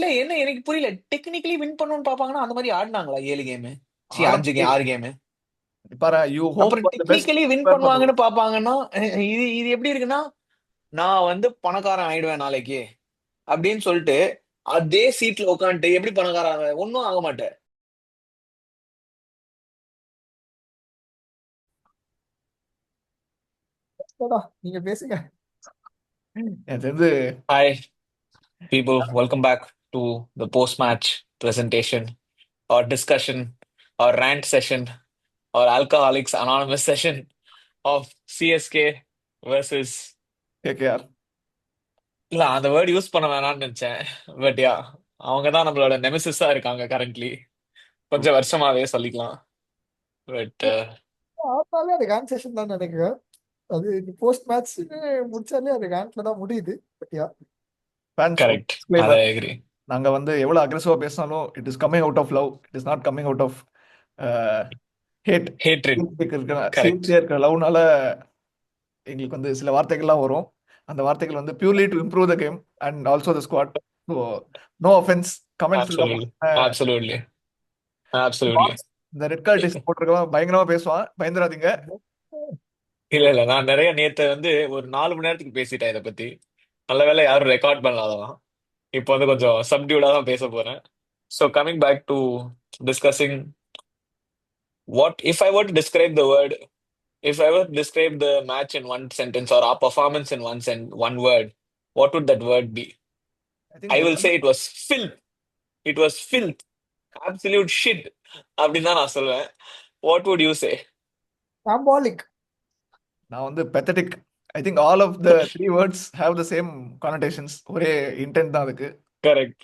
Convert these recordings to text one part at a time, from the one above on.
இல்ல என்ன எனக்கு புரியல. டெக்னிக்கலி வின் பண்ணணும்னு பாப்பாங்கன்னா அந்த மாதிரி ஆடினாங்களா 7 கேம்? சி ஆட 5 6 கேம். பாரு, யூ ஹோப் அப்புறம் for the best, technically win prepare for the பண்ணுவாங்கன்னு வொர்ஸ்ட். பாப்பாங்கன்னா இது இது எப்படி இருக்குன்னா, நான் பணக்காரன் ஆயிடுவேன் நாளைக்கு அப்படின்னு சொல்லிட்டு அதே சீட்ல உட்காந்துட்டு எப்படி பணக்காரன் ஆவேன்? ஒன்னும் ஆக மாட்டேன். நீங்க பேசுங்க. எனக்கு தெரிஞ்சு hi people, welcome back to the post-match presentation or discussion or rant session or Alcoholics Anonymous session of CSK versus. KKR. இல்ல அந்த வேர்ட் யூஸ் பண்ண வேணாம்னு நினைச்சேன். பட் யா, அவங்க தான் நம்மளோட நெமெசிஸா இருக்காங்க கரண்ட்லி. கொஞ்சம் வருஷமாவே சொல்லிக்கலாம். பட் ஆத்தாலே அது ரேங்க் செஷன் தான் நினைக்கிறேன். அது போஸ்ட் மேட்ச் முடிச்சாலே அது ரேங்க்ல தான் முடியுது. பட் யா, ஃபேன்ஸ் கரெக்ட், அதை டிஸ்க்ளைமர். எக்ரி. நாங்க வந்து எவ்வளவு அக்ரெசிவா பேசினாலும் it is coming out of love, it is not coming out of hate. Hatred. Correct. Sincere இருக்கிற லவ்னால எங்களுக்கு வந்து சில வார்த்தைகள்லாம் வரும். அந்த வார்த்தைகள் வந்து purely to improve the game and also the squad. So no offence. Comments absolutely. Absolutely. Absolutely. இந்த ரெட் கார்டு டிஸ் போட்டிருக்கவன் பயங்கரமா பேசுவான், பயந்துராதீங்க. இல்ல இல்ல, நான் நிறைய நேத்து ஒரு 4 மணி நேரத்துக்கு பேசிட்டேன் இதை பத்தி. நல்ல வேளை யாரும் ரெக்கார்ட் பண்ணாதவன். இப்போ கொஞ்சம் சப்டியூடா தான் பேச போறேன். So coming back to discussing what if I were to describe the word, if I were to describe the match in one sentence or our performance in one word, what would that word be? I think I will எல்லாமே say it was filth. It was filth. Absolute shit அப்படின்னு தான் நான் சொல்லுவேன். What would you say? symbolic. நான் வந்து pathetic. I think all of the three words have the same connotations. ஒரே intent தான் அதுக்கு. Correct.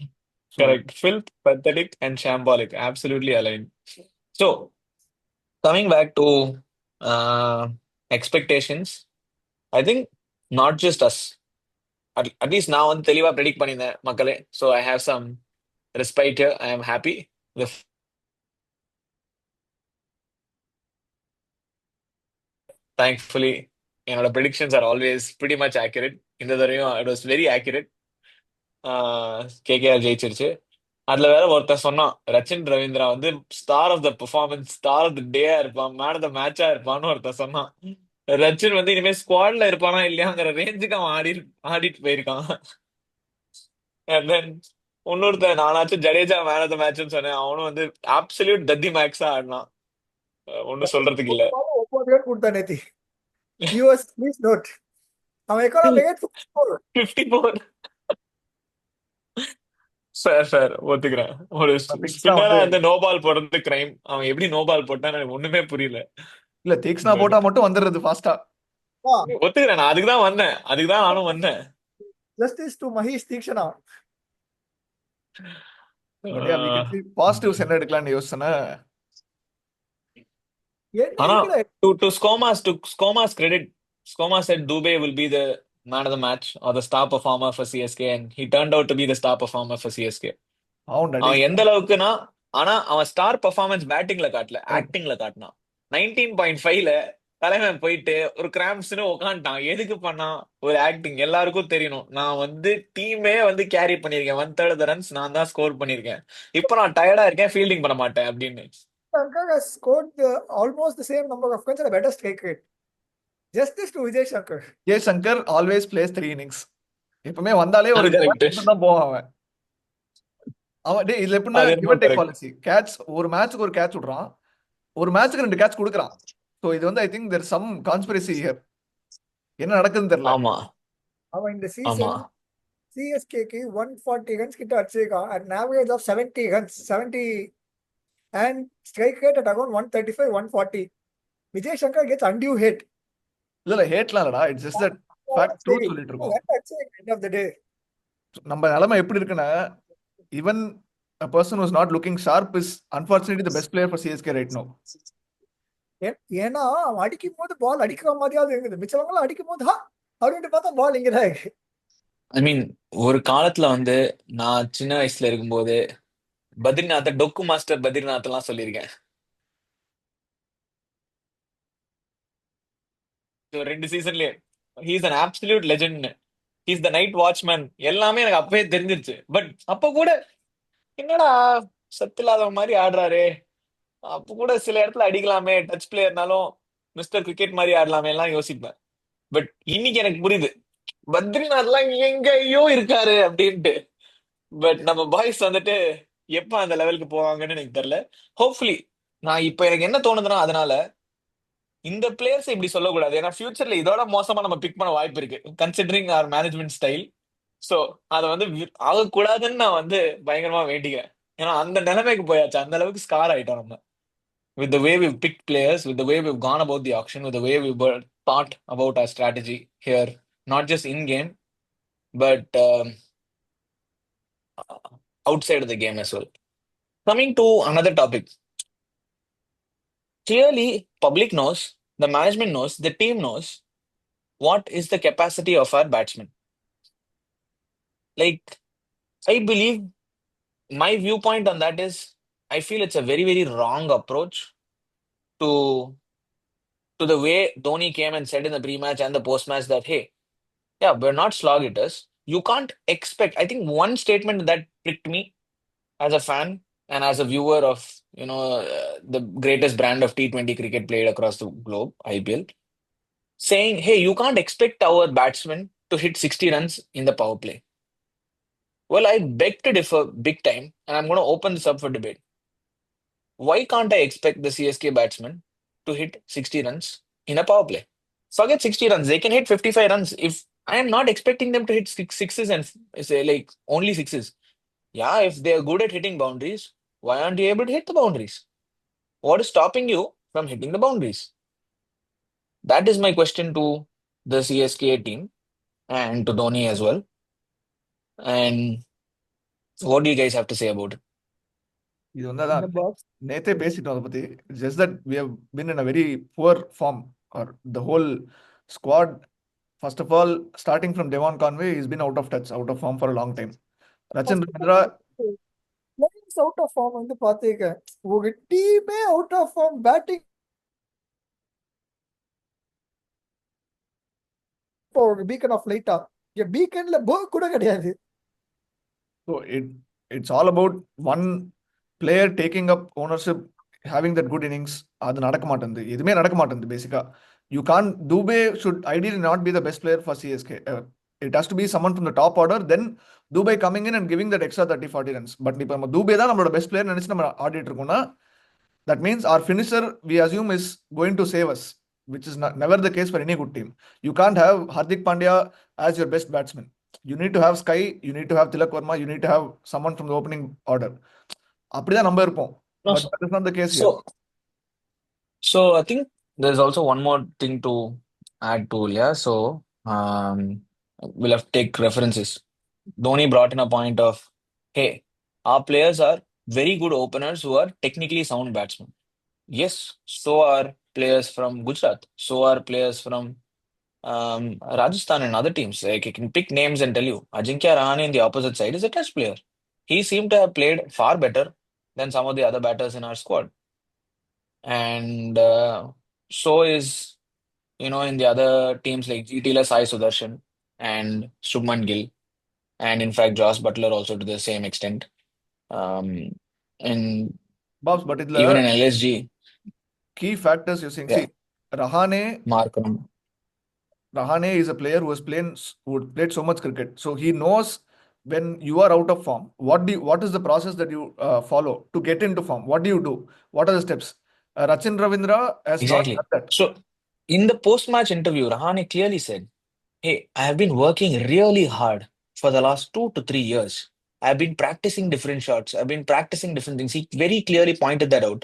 So Correct. Filth, pathetic, and shambolic. Absolutely aligned. So, coming back to uh, expectations, I think not just us. At least நான் தெளிவா predict பண்ணியிருந்தேன் மக்களே. So I have some respite. I am happy. Thankfully என்னோட predictions are always pretty much accurate. இந்த தடவையும் it was very accurate. KKR ஜெயிச்சிருச்சு. அதுல வேற ஒருத்தன் சொன்னான், Rachin Ravindra star of the performance, star of the டேயா இருப்பான், மேன் ஆஃப் த மேட்சா இருப்பான்னு ஒருத்தன் சொன்னான். ரச்சின் இனிமே ஸ்குவாட்ல இருப்பானா இல்லையாங்கிற ரேஞ்சுக்கு அவன் ஆடிட்டு போயிருக்கான். அண்ட் தென் இன்னொருத்தன், நானாச்சும் ஜடேஜா மேன் ஆஃப் த மேட்ச்னு சொன்னேன். அவனும் ஆப்சல்யூட் தத்தி மேக்ஸா ஆடினான். ஒன்னும் சொல்றதுக்கு இல்ல. 9 ரன் கொடுத்தான் நேத்தி. வியூவர்ஸ் ப்ளீஸ் நோட், அவன் எக்கானமி 54. 54. சார் சார் ஒத்துக்கிறேன். ஒரு திக்ஸ்னா ஸ்பின்னரா வந்து நோ பால் போடுறது கிரைம். அவன் எப்படி நோ பால் போட்டான்னு எனக்கு ஒண்ணுமே புரியல. இல்ல, திக்ஸ்னா போட்டா மட்டும் வந்துடுறது ஃபாஸ்டா. ஒத்துக்கிறேன். நான் அதுக்கு தான் வந்தேன். அதுக்கு தான் நானும் வந்தேன். Justice to Maheesh Theekshana. But yeah, we ah can see positives என்ன எடுக்கலாம்னு யோசனை. ஆனா இருக்கிற to Skoma's credit, Skoma said Dubey will be the man of the match or the star performer for CSK, and he turned out to be the star performer for CSK. அவன் அவன் எந்த decent. அளவுக்குன்னா, ஆனா அவன் star performance பேட்டிங்ல காட்டல, ஆக்டிங்ல காட்டினான். 19.5ல தலைவன் போயிட்டு ஒரு கிராம்ஸ்னு உக்காந்துட்டான். எதுக்கு பண்ணான்? ஒரு ஆக்டிங். எல்லாருக்கும் தெரியணும், நான் டீமே கேரி பண்ணிருக்கேன், 1/3 ரன்ஸ் நான் தான் ஸ்கோர் பண்ணிருக்கேன். இப்போ நான் டயர்டா இருக்கேன், ஃபீல்டிங் பண்ண மாட்டேன் அப்படின்னு. Shankar has scored almost the same number of runs and a better strike rate. Justice to Vijay Shankar. Vijay Shankar always plays 3 innings. எப்பவுமே வந்தாலே ஒரு அது catch கரெக்ட். மட்டும் தான் போவான் அவன். அவன் டேய் இதுல எப்படின்னா அது கிவ் என்னமோ and take correct. Policy. Catch ஒரு மேட்ச்க்கு ஒரு கேட்ச் விடுறான், ஒரு மேட்ச்க்கு 2 கேட்ச் கொடுக்குறான். ஸோ இது வந்து I think there some conspiracy here. என்ன நடக்குதுன்னு தெரியல. ஆமா அவன் இந்த ஆமா. சீசன் சிஎஸ்கேக்கு 140 ரன்ஸ் கிட்ட அடிச்சிருக்கான் at average of 70 runs 70 and strike rate at around 135 140. Vijay Shankar gets undue hit. இல்ல இல்ல, ஹேட்லாம் இல்லடா, it's just that fact, truth சொல்லிட்டு இருக்கோம். எண்ட் ஆஃப் தி டே நம்ம நிலைமை எப்படி இருக்குன்னா, even a person who's not looking sharp is unfortunately the best player for CSK right now. ஏன்னா அவன் அடிக்கும் போது பால் அடிக்கிற மாதிரியாவது இருக்குது, மிச்சவங்களும் அடிக்கும் போது அப்படின்ட்டு பார்த்தா பால் இங்கதான் இருக்கு. ஐ மீன், ஒரு காலத்துல நான் சின்ன வயசுல இருக்கும்போது பத்ரிநாத், டொக்கு மாஸ்டர் பத்ரிநாத் எல்லாம் சொல்லியிருக்கேன். So, 2 சீசன்லயே he's an absolute legend. Is the night watchman எல்லாமே எனக்கு அப்பவே தெரிஞ்சிருச்சு. பட் அப்ப கூட என்னடா சத்தில்லாத மாதிரி ஆடுறாரு, அப்ப கூட சில இடத்துல அடிக்கலாமே, டச் பிளேயர்னாலும் மிஸ்டர் கிரிக்கெட் மாதிரி ஆடலாமே எல்லாம் யோசிப்பேன். பட் இன்னைக்கு எனக்கு புரியுது, பத்ரிநாத்லாம் எங்கேயோ இருக்காரு அப்படின்ட்டு. பட் நம்ம பாய்ஸ் வந்துட்டு எப்ப அந்த லெவலுக்கு போவாங்கன்னு எனக்கு தெரியல. ஹோப்ஃபுல்லி நான் இப்ப எனக்கு என்ன தோணுதுன்னா, அதனால இந்த பிளேயர்ஸ் இப்படி சொல்லக்கூடாது. ஏன்னா ஃபியூச்சர்ல இதோட மோசமா நம்ம பிக் பண்ண வாய்ப்பு இருக்கு, considering our management style. So அதை வந்து ஆகக்கூடாதுன்னு நான் வந்து பயங்கரமா வேண்டிக்கிறேன். ஏன்னா அந்த நிலைமைக்கு போயாச்சு, அந்த அளவுக்கு ஸ்கார் ஆயிட்டோம் நம்ம. With the way we've picked players, with the way we've gone about the auction, with the way we've thought about our strategy here, not just in game, but outside of the game as well. Coming to another topic, clearly, public knows, the management knows, the team knows what is the capacity of our batsmen. Like, I believe my viewpoint on that is, I feel it's a very, very wrong approach to the way Dhoni came and said in the pre-match and the post-match that, hey, yeah, we're not slog hitters. You can't expect. I think one statement that pricked me as a fan and as a viewer of the greatest brand of T20 cricket played across the globe, IPL, saying, "Hey, you can't expect our batsmen to hit 60 runs in the power play." Well, I beg to differ big time, and I'm going to open this up for debate. Why can't I expect the CSK batsmen to hit 60 runs in a power play? Forget 60 runs; they can hit 55 runs. If I am not expecting them to hit sixes and say like only sixes. Yeah, if they are good at hitting boundaries, why aren't you able to hit the boundaries? What is stopping you from hitting the boundaries? That is my question to the CSK team and to Dhoni as well. And what do you guys have to say about it? இது வந்து இந்த அதான் box நேத்தே பேசிட்டோம் அதை பத்தி. Just that we have been in a very poor form or the whole squad. First of all starting from Devon Conway is been out of touch, out of form for a long time. Rachin first Ravindra players out of form வந்து பாத்துக்க, ஒரு டீமே out of form, batting இப்போ ஒரு beacon of லைட்டா, இங்க பீக்கன்ல போ கூட கிடையாது. So it's all about one player taking up ownership, having that good innings. அது நடக்க மாட்டேங்குது, எதுவுமே நடக்க மாட்டேங்குது பேசிக்கா. You can Dube should ideally not be the best player for CSK. It has to be someone from the top order, then Dube coming in and giving that extra 30-40 runs. But இப்போ நம்ம தூபே தான் நம்மளோட பெஸ்ட் பிளேயர் நினைச்சு நம்ம ஆடிட்டு இருக்கோம்னா, that means our finisher we assume is going to save us, which is never the case for any good team. You can't have Hardik Pandya as your best batsman. You need to have Sky, you need to have Tilak Verma, you need to have someone from the opening order. அப்படிதான் நம்ம இருப்போம். No, But that is not the case here. so I think there's also one more thing to add to, yeah. So we'll have to take references. Dhoni brought in a point of, hey, our players are very good openers who are technically sound batsmen. Yes, so are players from Gujarat. So are players from Rajasthan and other teams. Like, I can pick names and tell you, Ajinkya Rahane in the opposite side is a test player. He seemed to have played far better than some of the other batters in our squad. And so is, in the other teams like GTL, Sai Sudarshan and Shubman Gill. And in fact, Josh Butler also to the same extent. Um, and Babs, but even இதுல in LSG, key factors you're saying, yeah, see, Rahane Markram. Rahane is a player who played so much cricket, so he knows when you are out of form. What is the process that you follow to get into form? What do you do? What are the steps? Rachin Ravindra has not Exactly. done that. So in the post-match interview, Rahane clearly said, "Hey, I have been working really hard for the last 2 to 3 years. I've been practicing different shots. I've been practicing different things." He very clearly pointed that out.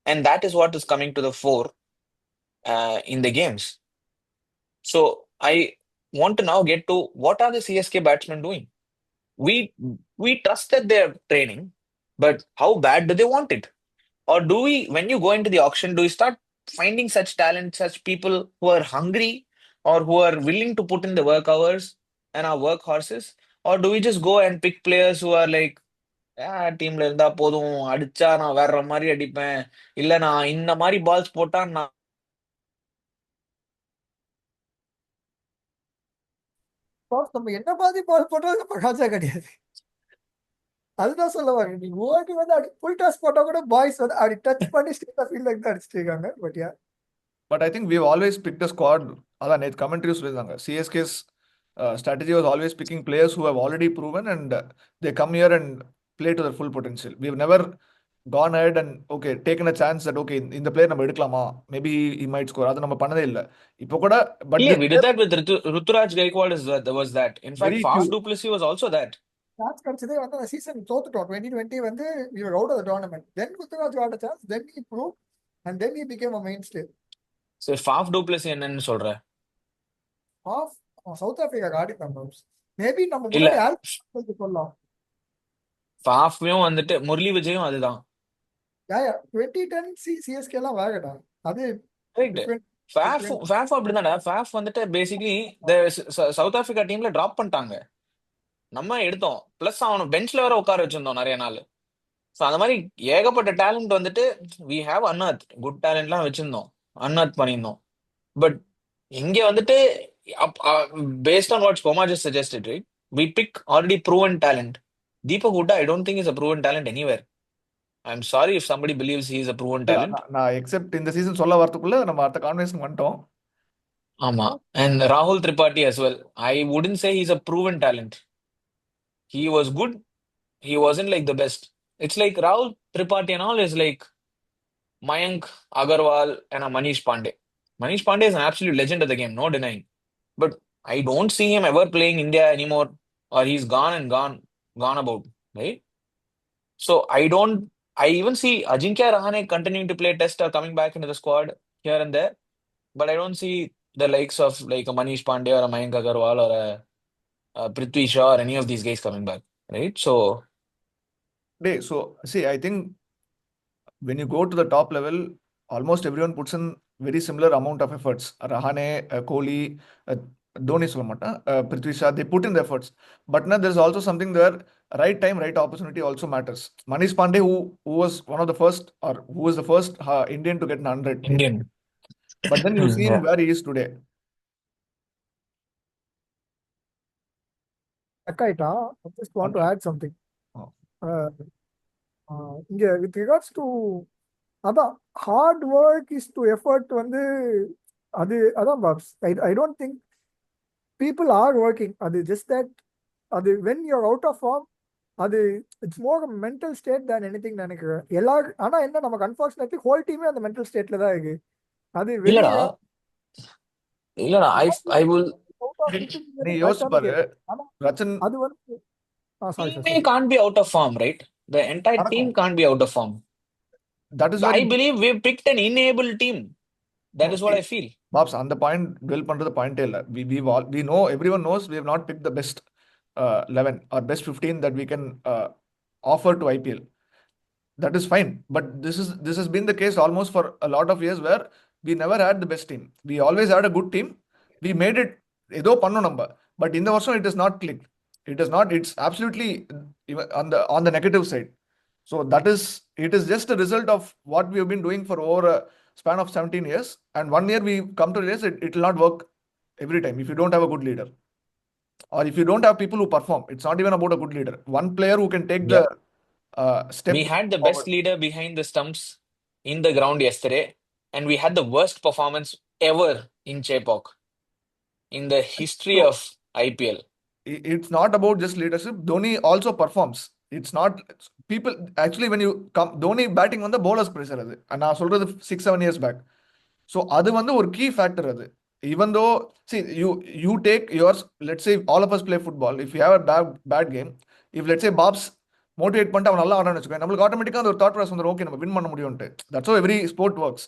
And that is what is coming to the fore in the games. So I want to now get to what are the CSK batsmen doing? We we trust that they're training, but how bad do they want it? Or do we, when you go into the auction, do you start finding such talent, such people who are hungry or who are willing to put in the work hours and are workhorses? Or do we just go and pick players who are like, டீம்ல இருந்தா போதும், அடிச்சா நான் வேற மாதிரி அடிப்பேன், இல்ல நான் இந்த மாதிரி பால்ஸ் போட்டா நான் நம்ம என்ன மாதிரி பால் போட்டாலும் நம்ம ராஜா கிடையாது. அதுதான் சொல்ல வரேன். நீ ஓடி வந்து அப்படி ஃபுல் டாஸ் போட்டா கூட பாய்ஸ் வந்து அப்படி டச் பண்ணி ஸ்ட்ரெயிட்டா ஃபீல்ட் தான் அடிச்சிட்டு இருக்காங்க. But yeah but I think we've always picked a squad. அதான் நேற்று கமெண்ட்ரி சொல்லியிருந்தாங்க, CSK's strategy was always picking players who have already proven and they come here and play to their full potential. We've never gone ahead and okay taken a chance that okay இந்த player நம்ம எடுக்கலாமா, maybe he might score. அது நம்ம பண்ணதே இல்லை இப்போ கூட. But Yeah, this we did year that with Ruturaj Gaikwad. Was that? In fact, very Faf few. du Plessis was also that. Chance கிடைச்சதே வந்து அந்த சீசன் தோத்துட்டோம். 2020 வந்து we were out of the tournament. Then Ruturaj got a chance. Then he proved and then he became a mainstay. So Faf du Plessis என்னன்னு சொல்ற? Of South Africa ஆடிப்பாங்க. Maybe நம்ம இல்ல, முன்னாடி ஆல்பர்ட் சொல்லலாம். ஃபாஃப்லயும் வந்துட்டு முரளி விஜயும் அதுதான். யா 2010 சிஎஸ்கே எல்லாம் வேகடா. அது right. Different Faf different. Faf அப்படிதான்டா. ஃபாஃப் வந்துட்டு பேசிக்கலி இந்த சவுத் ஆப்பிரிக்கா டீம்ல டிராப் பண்ணிட்டாங்க. நம்ம எடுத்தோம். பிளஸ் அவனை பெஞ்ச்ல வேற உட்கார வச்சிருந்தோம் நிறைய நாள். ஸோ அந்த மாதிரி ஏகப்பட்ட டேலண்ட் வந்துட்டு வி ஹேவ் அன்அர்த் குட் டேலண்ட்லாம் வச்சிருந்தோம். அன்அர்த் பண்ணியிருந்தோம். பட் இங்க வந்துட்டு பேஸ்ட் ஆன் வாட் கோமா just suggested, right? We pick already proven talent. Deepak Hooda I don't think is a proven talent anywhere. I am sorry if somebody believes he is a proven இல்ல, talent. நான் except இந்த season சொல்ல வரதுக்குள்ள நம்ம அடுத்த conversation வந்துட்டோம். ஆமா. அண்ட் ராகுல் Tripathi as well. I wouldn't say he's a proven talent. He was good. He wasn't like the best. It's like Rahul Tripathi and all is like Mayank Agarwal and a Manish Pandey. Manish Pandey is an absolute legend of the game, no denying. But I don't see him ever playing India anymore, or he's gone and gone about, right? So I don't. I even see Ajinkya Rahane continuing to play test or coming back into the squad here and there, but I don't see the likes of like a Manish Pandey or a Mayank Agarwal or a Prithvi Shaw or any of these guys coming back, right? So So see, I think when you go to the top level, almost everyone puts in very similar amount of efforts. Rahane, Kohli, Dhoni சொல்ல மாட்டேன், Prithvi Shaw, they put in the efforts. But now there's also something there, right time, right opportunity also matters. Manish Pandey, who was one of the first, or who was the first Indian to get an 100. Indian. But then you see him Yeah. where he is today. அக்காயிட்டா. I just want to Okay. add something. Oh. இங்க with regards to அதான் hard work is to effort வந்து அது அதான் பாப்ஸ். I don't think people are working. அது just that அது when you're out of form அது it's more mental state than anything நினைக்கிறேன் எல்லாரும். ஆனா என்ன நமக்கு அன்பார்ச்சுனேட்லி ஹோல் டீமே அந்த மென்டல் ஸ்டேட்ல தான் இருக்கு. அது இல்லடா, வெளியே இல்லடா. I will. அவுட் ஆஃப் நீ இன்டெலிஜென்ஸ் யோசிச்சு கரெக்டான பாரு, கேள்வி. ஆனா ரச்சன் அது வந்து சாரி சார் Team சொல்லு. can't be out of form, right? The entire team நடக்கும். can't be out of form. That is where I believe we picked an enabled team. That no, is what see, I feel. Babs, on the point, dwell பண்றது பாயிண்டே இல்லை. We know, everyone knows we have not picked the best 11 or best 15 that we can offer to IPL. That is fine. But this has been the case almost for a lot of years where we never had the best team. We always had a good team. We made it ஏதோ பண்ணோம் நம்ம. But in the வருஷம் it is not clicked. It is not. It's absolutely on the negative side. So it is just a result of what we have been doing for over a span of 17 years. And 1 year we come to realize it will not work every time if you don't have a good leader. Or if you don't have people who perform. It's not even about a good leader. One player who can take the Yeah. step We had the best forward. leader behind the stumps in the ground yesterday, and we had the worst performance ever in Chepauk in the history So of IPL. it's not about just leadership. Dhoni also performs. It's not people actually when you come Dhoni batting on the bowlers pressure அது நான் சொல்றது 6-7 years back. So அது வந்து ஒரு key factor அது. Even though see you take yours, let's say all of us play football. If you have a bad game, if let's say Babs motivate பண்ணிட்டு அவன் நல்லா ஆடான்னு வச்சுக்கோ, நம்மளுக்கு ஆட்டோமேட்டிக்கா அந்த ஒரு தாட் ப்ராசஸ் வந்து ஓகே நம்ம வின் பண்ண முடியும்ட்டு. That's how every sport works.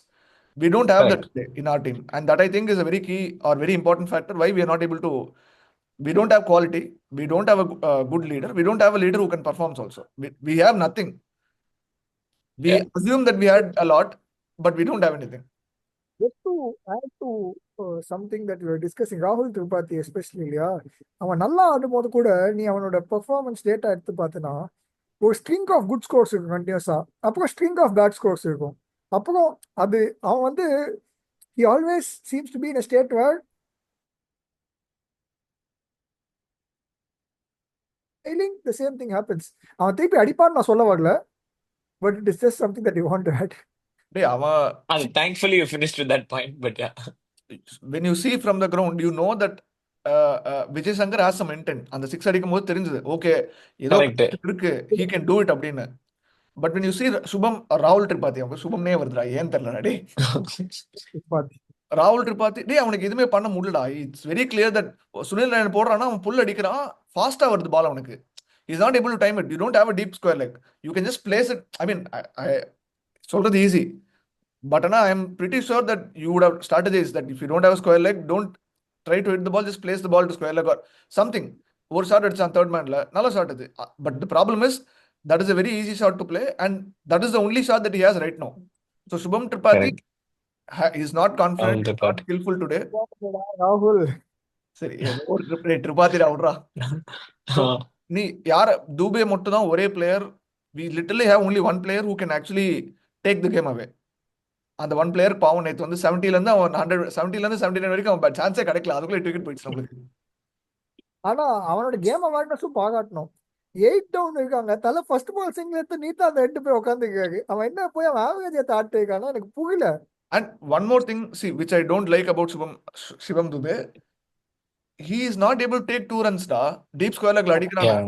We don't have that Correct. today in our team, and that I think is a very key or very important factor why we are not able to. We don't have quality. We don't have a good leader. We don't have a leader who can perform also. We have nothing. We Yeah. assume that we had a lot, but we don't have anything. Just to add to something that we were discussing, ராகுல் Tripathi especially இல்லையா, அவன் நல்லா ஆடும்போது கூட நீ அவனோட performance data எடுத்து பார்த்தனா ஒரு ஸ்ட்ரிங் ஆஃப் குட் ஸ்கோர்ஸ் இருக்கும் கண்டினியூஸா, அப்புறம் ஸ்ட்ரிங் ஆஃப் பேட் ஸ்கோர்ஸ் இருக்கும். அப்புறம் அது அவன் வந்து he always seems to be in a state where failing, the same thing happens. அவன் திருப்பி அடிப்பான்னு நான் சொல்ல வரல, but it is just something that you want to add. டேய் அவன் Thankfully, you finished with that point, but yeah. when you see from the ground, you know that Vijay Shankar has some intent. அந்த six அடிக்கும் போது தெரிஞ்சது, okay ஏதோ Correct. இருக்கு, he can do it அப்படின்னு. But when you see சுபம் ராகுல் திரிபாதி, அவங்க சுபம்னே வருதுடா, ஏன் தெரியல டே. ராகுல் திரிபாதி டே அவனுக்கு எதுவுமே பண்ண முடியலடா. It's very clear that Sunil Narine போடுறான்னா அவன் புல் அடிக்கிறான், ஃபாஸ்டா வருது பால் அவனுக்கு. Is not able to time it. You don't have a deep square leg. You can just place it. I mean சொல்றது easy, but I am pretty sure that you would have strategized that if you don't have a square leg, don't try to hit the ball, just place the ball to square leg or something. Or shot at third man la nalla shot adu. But the problem is that is a very easy shot to play, and that is the only shot that he has right now. So Shubham Tripathi is not confident, is not skillful today. ராகுல் சரி ஏதோ ஒரு Tripathi ராவுட்ரா. So நீ யார தூபே மட்டும் தான் ஒரே player. We literally have only one player who can actually take the game away. அந்த ஒன் பிளேயர் பாவம் நேற்று வந்து 70லேருந்து அவன் 70லேருந்து 79 வரைக்கும் அவன் சான்ஸே கிடைக்கல, அதுக்குள்ளே டிக்கெட் போயிடுச்சு நம்மளுக்கு. ஆனா அவனோட கேம் அவேர்னஸும் பாராட்டணும். 8 டவுன் இருக்காங்க, தலை ஃபர்ஸ்ட் பால் சிங்கிள் எடுத்து நீட்டா அந்த எட்டு போய் உட்காந்துருக்காரு. அவன் என்ன போய் அவன் ஆவரேஜ் எடுத்து ஆட்டு இருக்கானா எனக்கு புரியல. And one more thing, see, which I don't like about Shivam Dubey, he is not able to take 2 runs டா. டீப் ஸ்கொயர் லெக்ல அடிக்கிறானா.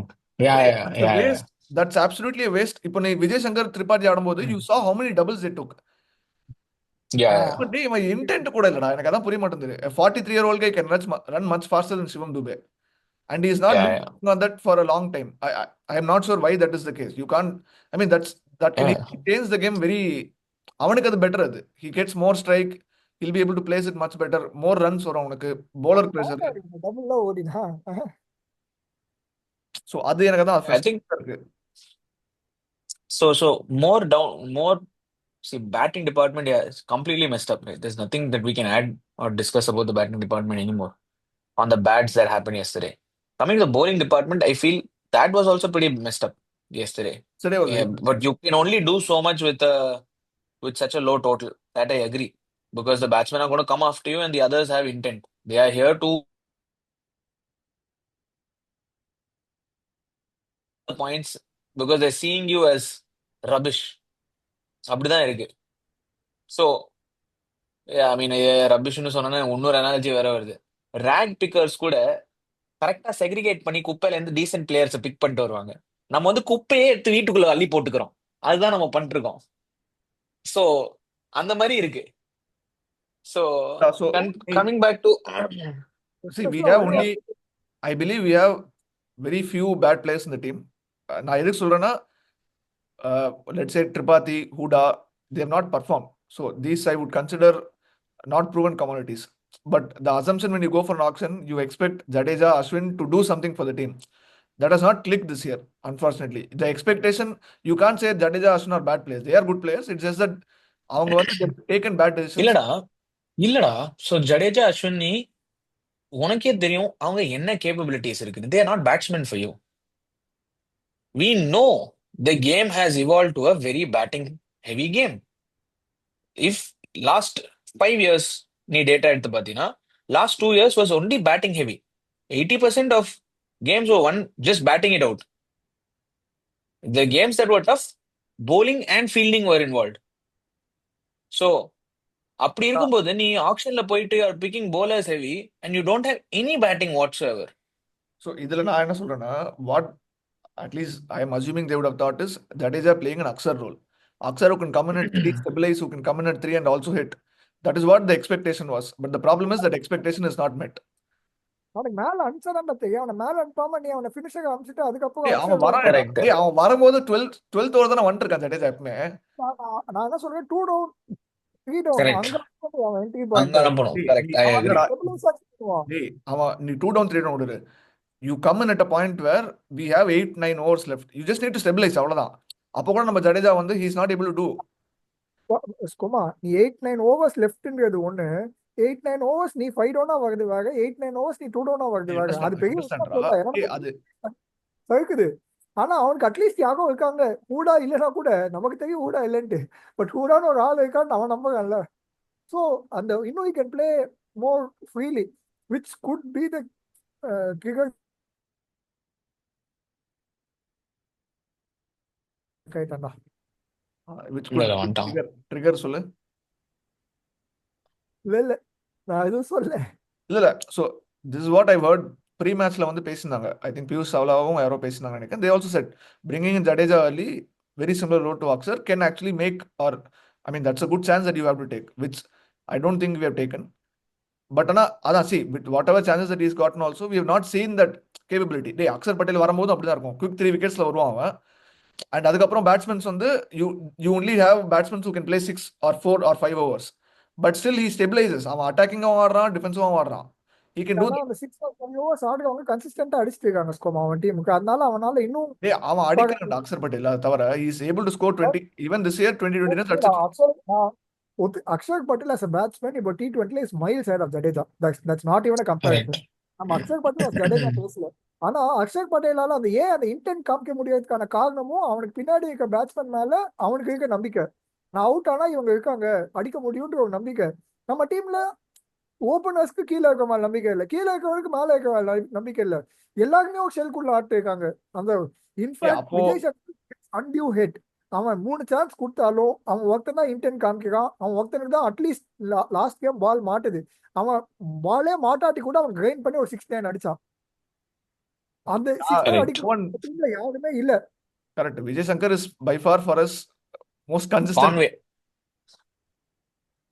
Yeah. That's absolutely a waste. இப்போ நீ விஜய் சங்கர் திரிபாதி ஆடும்போது you saw how many doubles they took. But இவன் intend கூட இல்லடா, எனக்கு அதான் புரிய மாட்டேங்குது. A 43-year-old guy can run much faster than Shivam Dubey, and he is not doing on that for a long time. I am not sure why that is the case. You can't, I mean that can change the game very. அவனுக்கு அது better. அது he gets more strike, he'll be able to place it much better, more runs வரும் அவனுக்கு, bowler pressure. டபுள்ல ஓடினா So அது எனக்கு தான் I think இருக்கு. so more. See, batting department, yeah, it's completely messed up. Right? There's nothing that we can add or discuss about the batting department anymore on the bads that happened yesterday. Coming to the bowling department, I feel that was also pretty messed up yesterday. Today was very But you can only do so much with such a low total. That I agree. Because the batsmen are going to come after you and the others have intent. They are here to the points because they're seeing you as rubbish. அப்படிதான் இருக்கு. So I மீன் ரபிஷ்னு சொன்னா இன்னொரு analogy வேற வருது. Rack pickers கூட கரெக்டா segregate பண்ணி குப்பையில இருந்து டீசென்ட் பிளேயர்ஸை பிக் பண்ணிட்டு வருவாங்க. நம்ம வந்து குப்பையே எடுத்து வீட்டுக்குள்ள அள்ளி போட்டுக்கிறோம். அதுதான் நம்ம பண்ணிட்டு இருக்கோம். ஸோ அந்த மாதிரி இருக்கு. So coming back to see, we have only, I believe we have very few bad players in the team. நான் எதுக்கு சொல்றேன்னா, let's say Tripathi, Huda, they have not performed. So these I would consider not proven commodities. But the assumption when you go for an auction, you expect Jadeja, Ashwin to do something for the team. That has not clicked this year, unfortunately. The expectation, you can't say Jadeja, Ashwin are bad players. They are good players. It's just that அவங்க வந்து they've taken bad decisions. இல்லடா so Jadeja Ashwin உனக்கே தெரியும் அவங்க என்ன capabilities இருக்குது. They are not batsmen for you. We know the game has evolved to a very batting heavy game. If last 5 years நீ data எடுத்து பார்த்தீங்கன்னா last 2 years was only batting heavy. 80% of games were won just batting it out. The games that were tough, bowling and fielding were involved. So அப்படி இருக்கும்போது நீ ஆக்ஷன்ல போயிட்டு are picking bowlers heavy and you don't have any batting whatsoever. So இதுல நான் என்ன சொல்றேன்னா, what at least I am assuming they would have thought is Jadeja playing an Aksar role. Aksar who can come in at 3, stabilize, who can come in at 3 and also hit. That is what the expectation was. But the problem is that expectation is not met. அவனுக்கு மேல அனுப்பிச்சதான் தெரியும். அவனை மேல அனுப்பாம நீ அவனை finisher அனுப்பிச்சிட்டு அவன் வரும்போது 12th ஓவர் தானே வந்துருக்கான் ஜடேஜா. எப்பவுமே நான் என்ன சொல்றேன், 2 டவுன் 3 டவுன் அங்க அனுப்பணும். Correct, I agree. அவன் நீ 2 down 3 down விடுரு. You come in at a point where we have 8-9 overs left. You just need to stabilize, அவ்வளவுதான். அப்போ கூட நம்ம ஜடேஜா வந்து he is not able to do. நீ 8-9 overs leftன்றது ஒண்ணு, 8-9 overs நீ 5 டவுனா வருது வேற, 8-9 overs நீ 2 டவுனா வருது வேற. அது பெரிய அது இருக்குது. ஆனா அவனுக்கு அட்லீஸ்ட் யாரும் இருக்காங்க, ஹூடா இல்லைன்னா கூட நமக்கு தெரியும் ஹூடா இல்லைன்ட்டு, பட் ஹூடான்னு ஒரு ஆள் இருக்கான்னு அவன் நம்புறான்ல. ஸோ அந்த இன்னும் you can play more freely, which could be the trigger ஆயிட்டான்டா. which இல்ல could இல்ல be வந்துட்டான். trigger சொல்லு. இல்ல நான் எதுவும் சொல்ல. இல்ல so this is what I heard pre மேட்ச்ல வந்து பேசியிருந்தாங்க. ஐ திங்க் பியூஷ் சாவ்லாவும் யாரோ பேசியிருந்தாங்க நினைக்கிறேன். They also said bringing in Jadeja early, very similar role to Akshar, can actually make, or I mean that's a good chance that you have to take, which I don't think we have taken. But அதான் see with whatever chances that he's gotten also, we have not seen that capability. டேய் அக்ஷர் பட்டேல் வரும்போது அப்படிதான் இருக்கும், quick 3 விக்கெட்ஸ்ல வருவான் அவன். And அதுக்கப்புறம் batsmen வந்து you only have batsmen who can play 6 or 4 or 5 overs. But still he stabilises. அவன் அட்டாக்கிங்காகவும் ஆடுறான், டிஃபென்சிவாகவும் ஆடுறான். He can do ஆனா that. அந்த 6 or 7 overs ஆடுறவங்க கன்சிஸ்டன்டா அடிச்சிட்டு இருக்காங்க ஸ்கோம் அவன் டீமுக்கு. அதனால அவனால இன்னும் டேய் அவன் அடிக்கிறான்டா அக்ஷர் பட்டேல். அது தவிர he is able to score 20 even this year 20 runs அடிச்சிட்டு. Akshar Patel as a batsman இப்போ T20 is miles ahead of Jadeja. That's not even a comparison. Correct. நம்ம அக்ஷர் பட்டேல் ஜடேஜா பேசல. ஆனா அக்ஷர் பட்டேலால அந்த இன்டென்ட் காமிக்க முடியாததுக்கான காரணமும் அவனுக்கு பின்னாடி இருக்க பேட்ஸ்மேன் மேல அவனுக்கு இருக்க நம்பிக்கை. நான் அவுட் ஆனா இவங்க இருக்காங்க, அடிக்க முடியும்ன்ற ஒரு நம்பிக்கை. நம்ம டீம்ல ஓபனர்ஸ்க்கு கீழே இருக்க மாதிரி நம்பிக்கை இல்லை, கீழே இருக்கவனுக்கு மேல இருக்க நம்பிக்கை இல்லை. எல்லாருமே ஒரு ஷெல்குள்ள ஆட்டு இருக்காங்க. அந்த இன்ஃபேக்ட் அப்போ விஜய் சங்கர் அன்டியூ ஹிட். அவன் 3 சான்ஸ் கொடுத்தாலும் அவன் ஒருத்தன் தான் இன்டென்ட் காமிக்கிறான். அவன் ஒருத்தனுக்கு தான் அட்லீஸ்ட் லாஸ்ட் கேம் பால் மாட்டுது. அவன் பாலே மாட்டாட்டி கூட அவன் கிரைண்ட் பண்ணி ஒரு 6-9 அடிச்சான். அந்த 6-9 கரெக்ட். அடிக்க டீம்ல யாருமே இல்ல. Correct. Vijay Shankar is by far far as most consistent.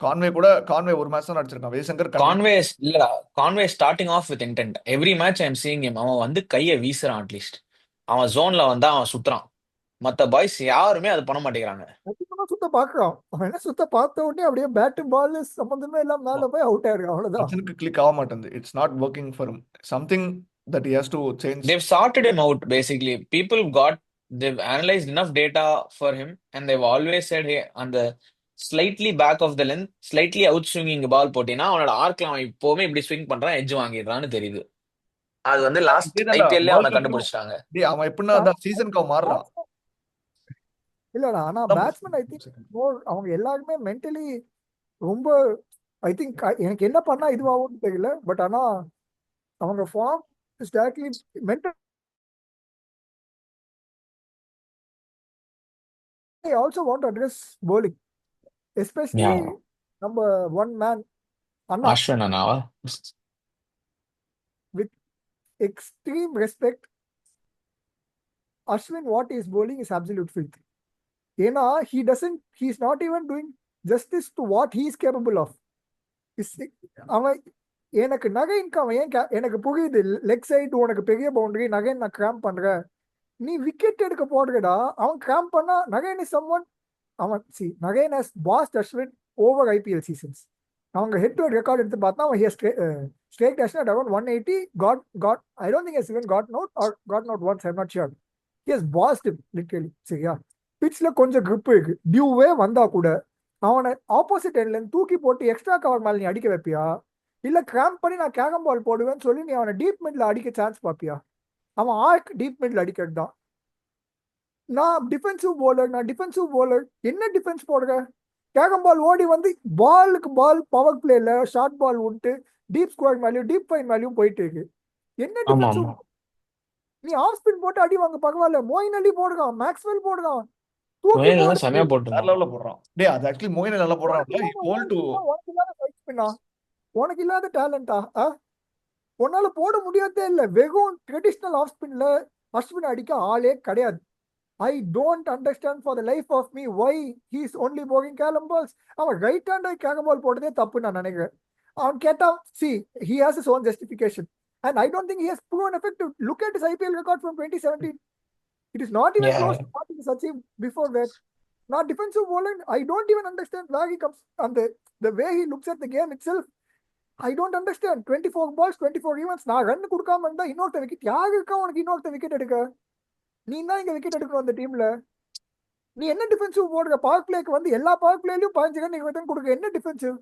Conway Conway ஒரு மேட்ச் தான் அடிச்சிருக்கான். விஜய் சங்கர் கான்வே இல்ல Conway starting off with intent. Every match I am seeing him. அவன் வந்து கையை வீசுறான். அட்லீஸ்ட் அவன் ஜோன்ல வந்தா அவன் சுத்துறான். மத்த பாய்ஸ் யாருமே அது பண்ண மாட்டேங்கிறாங்க. சுத்த பாக்குறான். அவன் என்ன சுத்த பார்த்த உடனே அப்படியே பேட்டு பால் சம்பந்தமே இல்லாம மேல போய் அவுட் ஆயிருக்கான். அவ்வளவுதான். ரச்சனுக்கு கிளிக் ஆக மாட்டேங்குது. It's not working for him. Something that he has to change. They've sorted him out basically. They've analyzed enough data for him and they've always said, hey, on the slightly back of the length, slightly out swinging ball போட்டினா அவனோட ஆர்க்ல அவன் இப்போவுமே இப்படி swing பண்றான், edge வாங்கிடுறான்னு தெரியுது. அது வந்து last இதேதான்டா ஐபிஎல்ல அவனை பால் கண்டுபிடிச்சிட்டாங்க. டேய் அவன் எப்படின்னா அந்த சீசனுக்கு அவன் மாறுறான். இல்லடா ஆனா பேட்ஸ்மேன் ஐ திங்க் அவங்க எல்லாருமே மென்டலி ரொம்ப ஐ திங்க் எனக்கு என்ன பண்ணா இதுவாகும்னு தெரியல. பட் ஆனா அவங்க form is directly mental. I also want to address bowling, especially Yeah. number one man Anna. Ashwin அண்ணாவா? With extreme respect, Ashwin, what he is bowling is absolute filth. ஏன்னா he's not even doing justice to what he is capable of. அவன் எனக்கு நகை income எனக்கு புரியுது. Leg side உனக்கு பெரிய boundary, நகை நான் கிராம்ப் பண்றேன். நீ விக்கெட் எடுக்க போடுறடா. அவன் கிராம்ப் பண்ணா நகைன் இஸ் சம்ஒன். அவன் Narine has passed Ashwin over IPL seasons. அவங்க ஹெட் டு ஹெட் ரெக்கார்ட் எடுத்து பார்த்தா அவன் ஸ்ட்ரைக் டேஷன் at around 180 got I don't think he has even gotten out or gotten out once. I'm not sure. He has bossed him literally. சரியா? பிட்ச்ல கொஞ்சம் grip இருக்கு. டியூவே வந்தா கூட அவனை ஆப்போசிட் எண்ட்ல தூக்கி போட்டு எக்ஸ்ட்ரா கவர் மேல நீ அடிக்க வைப்பியா, இல்ல கிராம்ப் பண்ணி நான் கேகம் பால் போடுவேன்னு சொல்லி நீ அவனை டீப் மிட்ல அடிக்க சான்ஸ் பாப்பியா? அவன் ஆர்க் டீப் மிட்ல அடிக்கிறது தான். நான் டிஃபென்சிவ் போலர் என்ன டிஃபென்ஸ் போடுற? கேகம் பால் ஓடி வந்து பாலுக்கு பால் பவர் பிளேல ஷார்ட் பால் விட்டு டீப் ஸ்கோர் மேலேயும் டீப் ஃபைன் மேலேயும் போயிட்டு இருக்கு. என்ன டிஃபென்சிவ்? நீ ஆஃப் ஸ்பின் போட்டு அடி வாங்க பரவாயில்ல. மோயின் அலி போடுறான், மேக்ஸ்வெல் போடுறான், தூக்கி போடு. செமையா வேற போட்டுருந்தான். லெவல்ல போடுறான். டேய் அது ஆக்சுவலி மோயின் நல்லா போடுறான். உனக்கு இல்லாத டேலண்டா? உன்னால போட முடியாதே இல்ல. வெறும் ட்ரெடிஷனல் ஆஃப் ஸ்பின்ல அஸ்வின் அடிக்க ஆளே கிடையாது. I don't understand for the life of me why he is only bowling Callum balls. அவன் ரைட் ஹேண்ட் கேகம் பால் போட்டதே தப்பு நான் நினைக்கிறேன். அவன் கேட்டா he has his own justification and I don't think he has proven effective. Look at his IPL record from 2017. It is not even close to what he has achieved before that. Not defensive bowling. I don't even understand where he comes and the way he looks at the game itself. I don't understand. 24 balls 24 events. நான் run கொடுக்காம இருந்தா இன்னொருத்த wicket யாரு இருக்கா உனக்கு? இன்னொருத்த wicket எடுக்க நீ தான் இங்க விக்கெட் எடுக்கணும் அந்த டீம்ல. நீ என்ன டிஃபென்சிவ் போடுற? பவர் பிளேக்கு வந்து எல்லா பவர் பிளேலயும் 15 ரன் 20 ரன் கொடுக்க என்ன டிஃபென்சிவ்?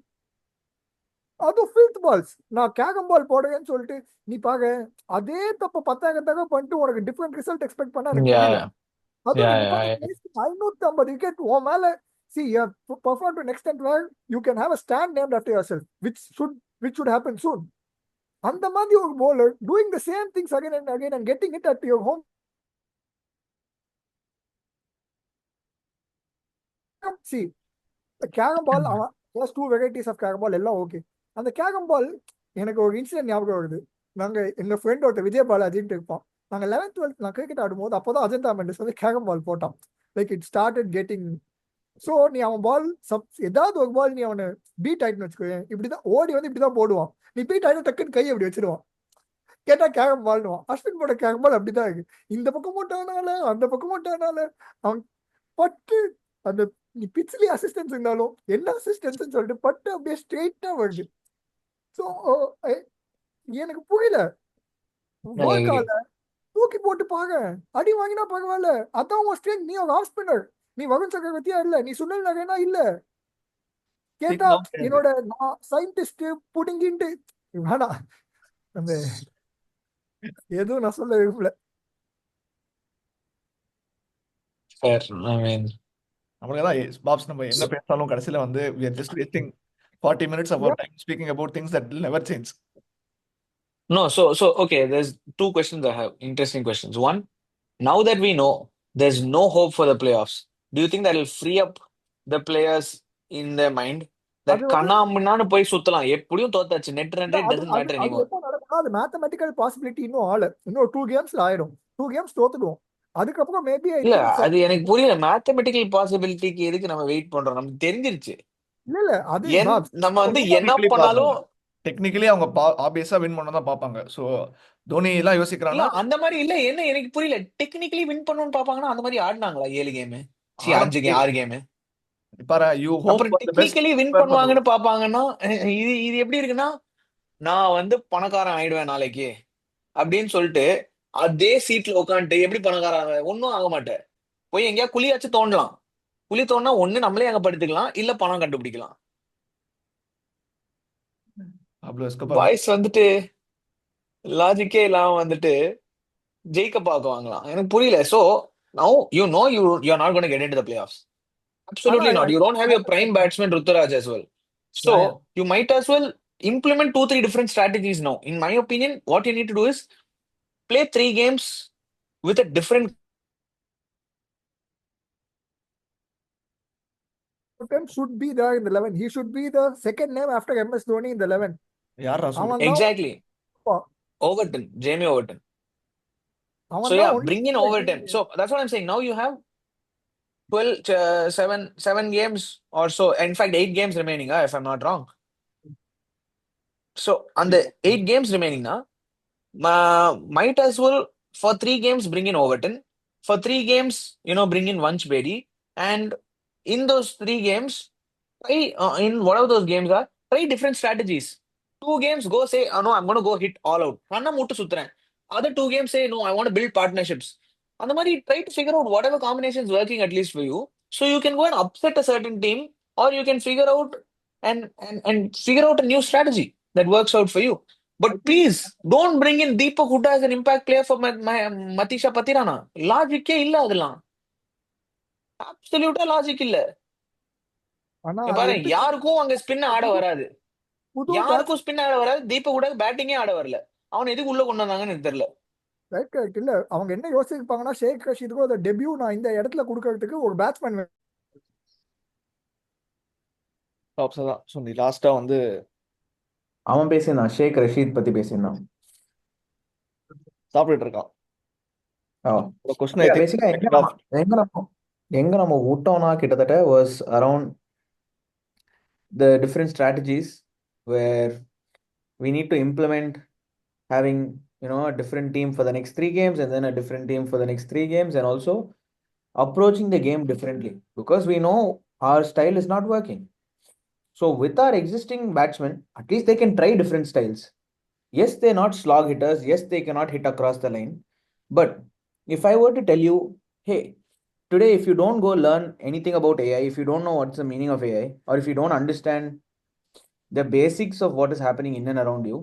அதுவும் ஃபில்த் பால்ஸ். நான் கேகம் பால் போடுறேன்னு சொல்லிட்டு நீ பாக்க அதே தப்ப 10,000 தடவை பண்ணிட்டு உனக்கு டிஃபரெண்ட் ரிசல்ட் எக்ஸ்பெக்ட் பண்ண எனக்கு புரியல. அதுவும் 550 விக்கெட் உன் மேல. you have performed to an extent where you can have a stand named after yourself, which should happen soon. அந்த மாதிரி ஒரு bowler doing the same things again and again and getting it at your home see carrom ball அவன் two varieties of carrom ball எல்லாம் okay. அந்த carrom பால் எனக்கு ஒரு incident ஞாபகம் வருது. எங்க ஃப்ரெண்ட் ஒருத்தர் விஜய் பாலாஜின்ட்டு இருப்பான். நாங்கள் 11th 12th நான் கிரிக்கெட் ஆடும்போது அப்போதான் அஜந்தா மெண்டஸ் வந்து கேரம் பால் போட்டான். Like it started getting. So நீ அவன் பால் ஏதாவது ஒரு பால் நீ அவனை பீட் ஆயிட்டுன்னு வச்சுக்கோ, இப்படிதான் ஓடி வந்து இப்படிதான் போடுவான். நீ பீட் ஆயிட்டு டக்குன்னு கை அப்படி வச்சிருவான். கேட்டா கேரம் பால்னுவான். அஸ்வின் போட கேரம் பால் அப்படிதான் இருக்கு. இந்த பக்கம் போட்டானால அந்த பக்கம் போட்டானால அவன் பட்டு அந்த நீ பிச்சிலி அசிஸ்டன்ஸ் இருந்தாலும் என்ன அசிஸ்டன்ஸ் சொல்லிட்டு பட்டு அப்படியே ஸ்ட்ரெயிட்டா வருது. ஸோ எனக்கு புரியல. I world agree. கால தூக்கி போட்டு பாங்க, அடி வாங்கினா பரவாயில்ல, அதான் உன் ஸ்ட்ரென்த். நீ ஒரு ஆஃப் ஸ்பின்னர், நீ வருண் சக்கரவர்த்தியா இல்ல, நீ சுனில் நரேனா இல்ல. கேட்டா என்னோட சயின்டிஸ்ட் புடுங்கிட்டு வேணாம். அந்த எதுவும் நான் சொல்ல விரும்பல. Fair. I mean, நம்மளுக்கு பாப்ஸ் நம்ம என்ன so, பேசினாலும் கடைசியில வந்து we are just wasting 40 minutes of our Yeah, time speaking about things that will never change. no, so okay, there's two questions I have. Interesting questions. One, now that we know there's no hope for the playoffs, do you think that will free up the players in their mind that அது வந்து கண்ணாமண்ணான்னு போய் சுத்தலாம், எப்படியும் தோத்தாச்சு, net run இல்ல, rate அது doesn't அது matter அது anymore. எப்போ நடக்கும்னா அது மேத்தமெட்டிக்கல் பாசிபிலிட்டி இன்னும் இன்னும் 2 கேம்ஸ்ல ஆயிடும். 2 கேம்ஸ் தோத்துடுவோம். அதுக்கப்புறம் மேபி ஐ இல்ல, திங்க் அது எனக்கு புரியல. மேத்தமெட்டிக்கல் பாசிபிலிட்டிக்கு எதுக்கு நம்ம வெயிட் பண்றோம்? நமக்கு தெரிஞ்சிருச்சு. இல்ல அது என் பாப்ஸ் நம்ம வந்து என்ன டெக்னிக்கலி பண்ணாலும். பார்ப்பாங்க. டெக்னிக்கலி அவங்க ஆப்வியஸா வின் பண்ண தான் பார்ப்பாங்க. ஸோ தோனி எல்லாம் இல்ல யோசிக்கிறான்னா அந்த மாதிரி இல்ல, என்ன எனக்கு புரியல. டெக்னிக்கலி வின் பண்ணணும்னு பாப்பாங்கன்னா அந்த மாதிரி ஆடினாங்களா 7 game? C Adam 5 game 6 game? பாரு, யூ ஹோப் அப்புறம் for the best, technically win prepare for the பண்ணுவாங்கன்னு பெஸ்ட். பாப்பாங்கன்னா, இது இது எப்படி இருக்குன்னா, நான் வந்து பணக்காரன் ஆயிடுவேன் நாளைக்கு அப்படின்னு சொல்லிட்டு அதே சீட்ல உட்காந்துட்டு எப்படி பணக்காரன் ஒன்னும் ஆக மாட்டேன். போய் எங்கேயா குழியாச்சும் தோண்டலாம். குழி தோண்டினா ஒண்ணு நம்மளே அங்க படுத்துக்கலாம், இல்ல பணம் கண்டுபிடிக்கலாம். அவ்வளோ எஸ்கப்பா பாய்ஸ் வந்துட்டு லாஜிக்கே இல்லாம வந்துட்டு ஜெயிக்க பார்க்குவாங்களாம். எனக்கு புரியல. So now you're not going to get into the playoffs. ஆனா Absolutely not. You don't have your prime batsman Ruturaj as well. So you might as well implement 2 3 different strategies now. In my opinion, what you need to do is play 3 games with a different. captain should be there in the 11. He should be the second name after MS Dhoni in the 11. யாரா சொல்லு. அவன் தான் Exactly. Overton, Jamie Overton. So அவன் தான் yeah, only bring in Overton. So that's what I'm saying. Now you have 12, 7 games or so. In fact, 8 games remaining, if I'm not wrong. So on the 8 games remaining now, might as well for 3 games bring in Overton. For 3 games, bring in Vansh Bedi. And in those 3 games, try in whatever those games are, try different strategies. 2 games, go say, oh, no, I'm going to go hit all out. Ranna muttu sutren. Other 2 games say, no, I want to build partnerships. And the Mari, try to figure out whatever combination is working at least for you. So you can go and upset a certain team, or you can figure out and figure out a new strategy that works out for you. But I think please don't bring in Deepak Hooda as an impact player for my Matisha Patirana. Logic illa adலாம். Absolute logic இல்ல. ஆனா இங்க அது பாரு, எப்படி யாருக்கும் அங்க spin ஆட புது வராது. புது யாருக்கும் ஸ்பின் ஆட வராது. தீபக் கூட பேட்டிங்கே ஆட வரல. அவன் எதுக்கு உள்ள கொண்டு வந்தாங்கன்னு எனக்கு தெரியல. கரெக்ட் இல்ல. அவங்க என்ன யோசிப்பாங்கன்னா ஷேக் ரஷீதுக்கு ஒரு டெபியூ நான் இந்த இடத்துல கொடுக்கறதுக்கு ஒரு பேட்ஸ்மேன் டாப்ஸ் தான். ஸோ நீ லாஸ்டா வந்து அவன் பேசியிருந்தான், ஷேக் ரஷீத் பத்தி பேசியிருந்தான். சாப்பிட்டுட்டு இருக்கான். கொஸ்டின் ஐ திங்க் பேசிக்கா எங்க நம்ம விட்டோம்னா கிட்டத்தட்ட was around the different strategies where we need to implement having a different team for the next 3 games and then a different team for the next 3 games, and also approaching the game differently because we know our style is not working. So with our existing batsmen, at least they can try different styles. Yes, they're not slog hitters. Yes, they cannot hit across the line. But if I were to tell you, hey, today if you don't go learn anything about AI, if you don't know what's the meaning of AI, or if you don't understand the basics of what is happening in and around you,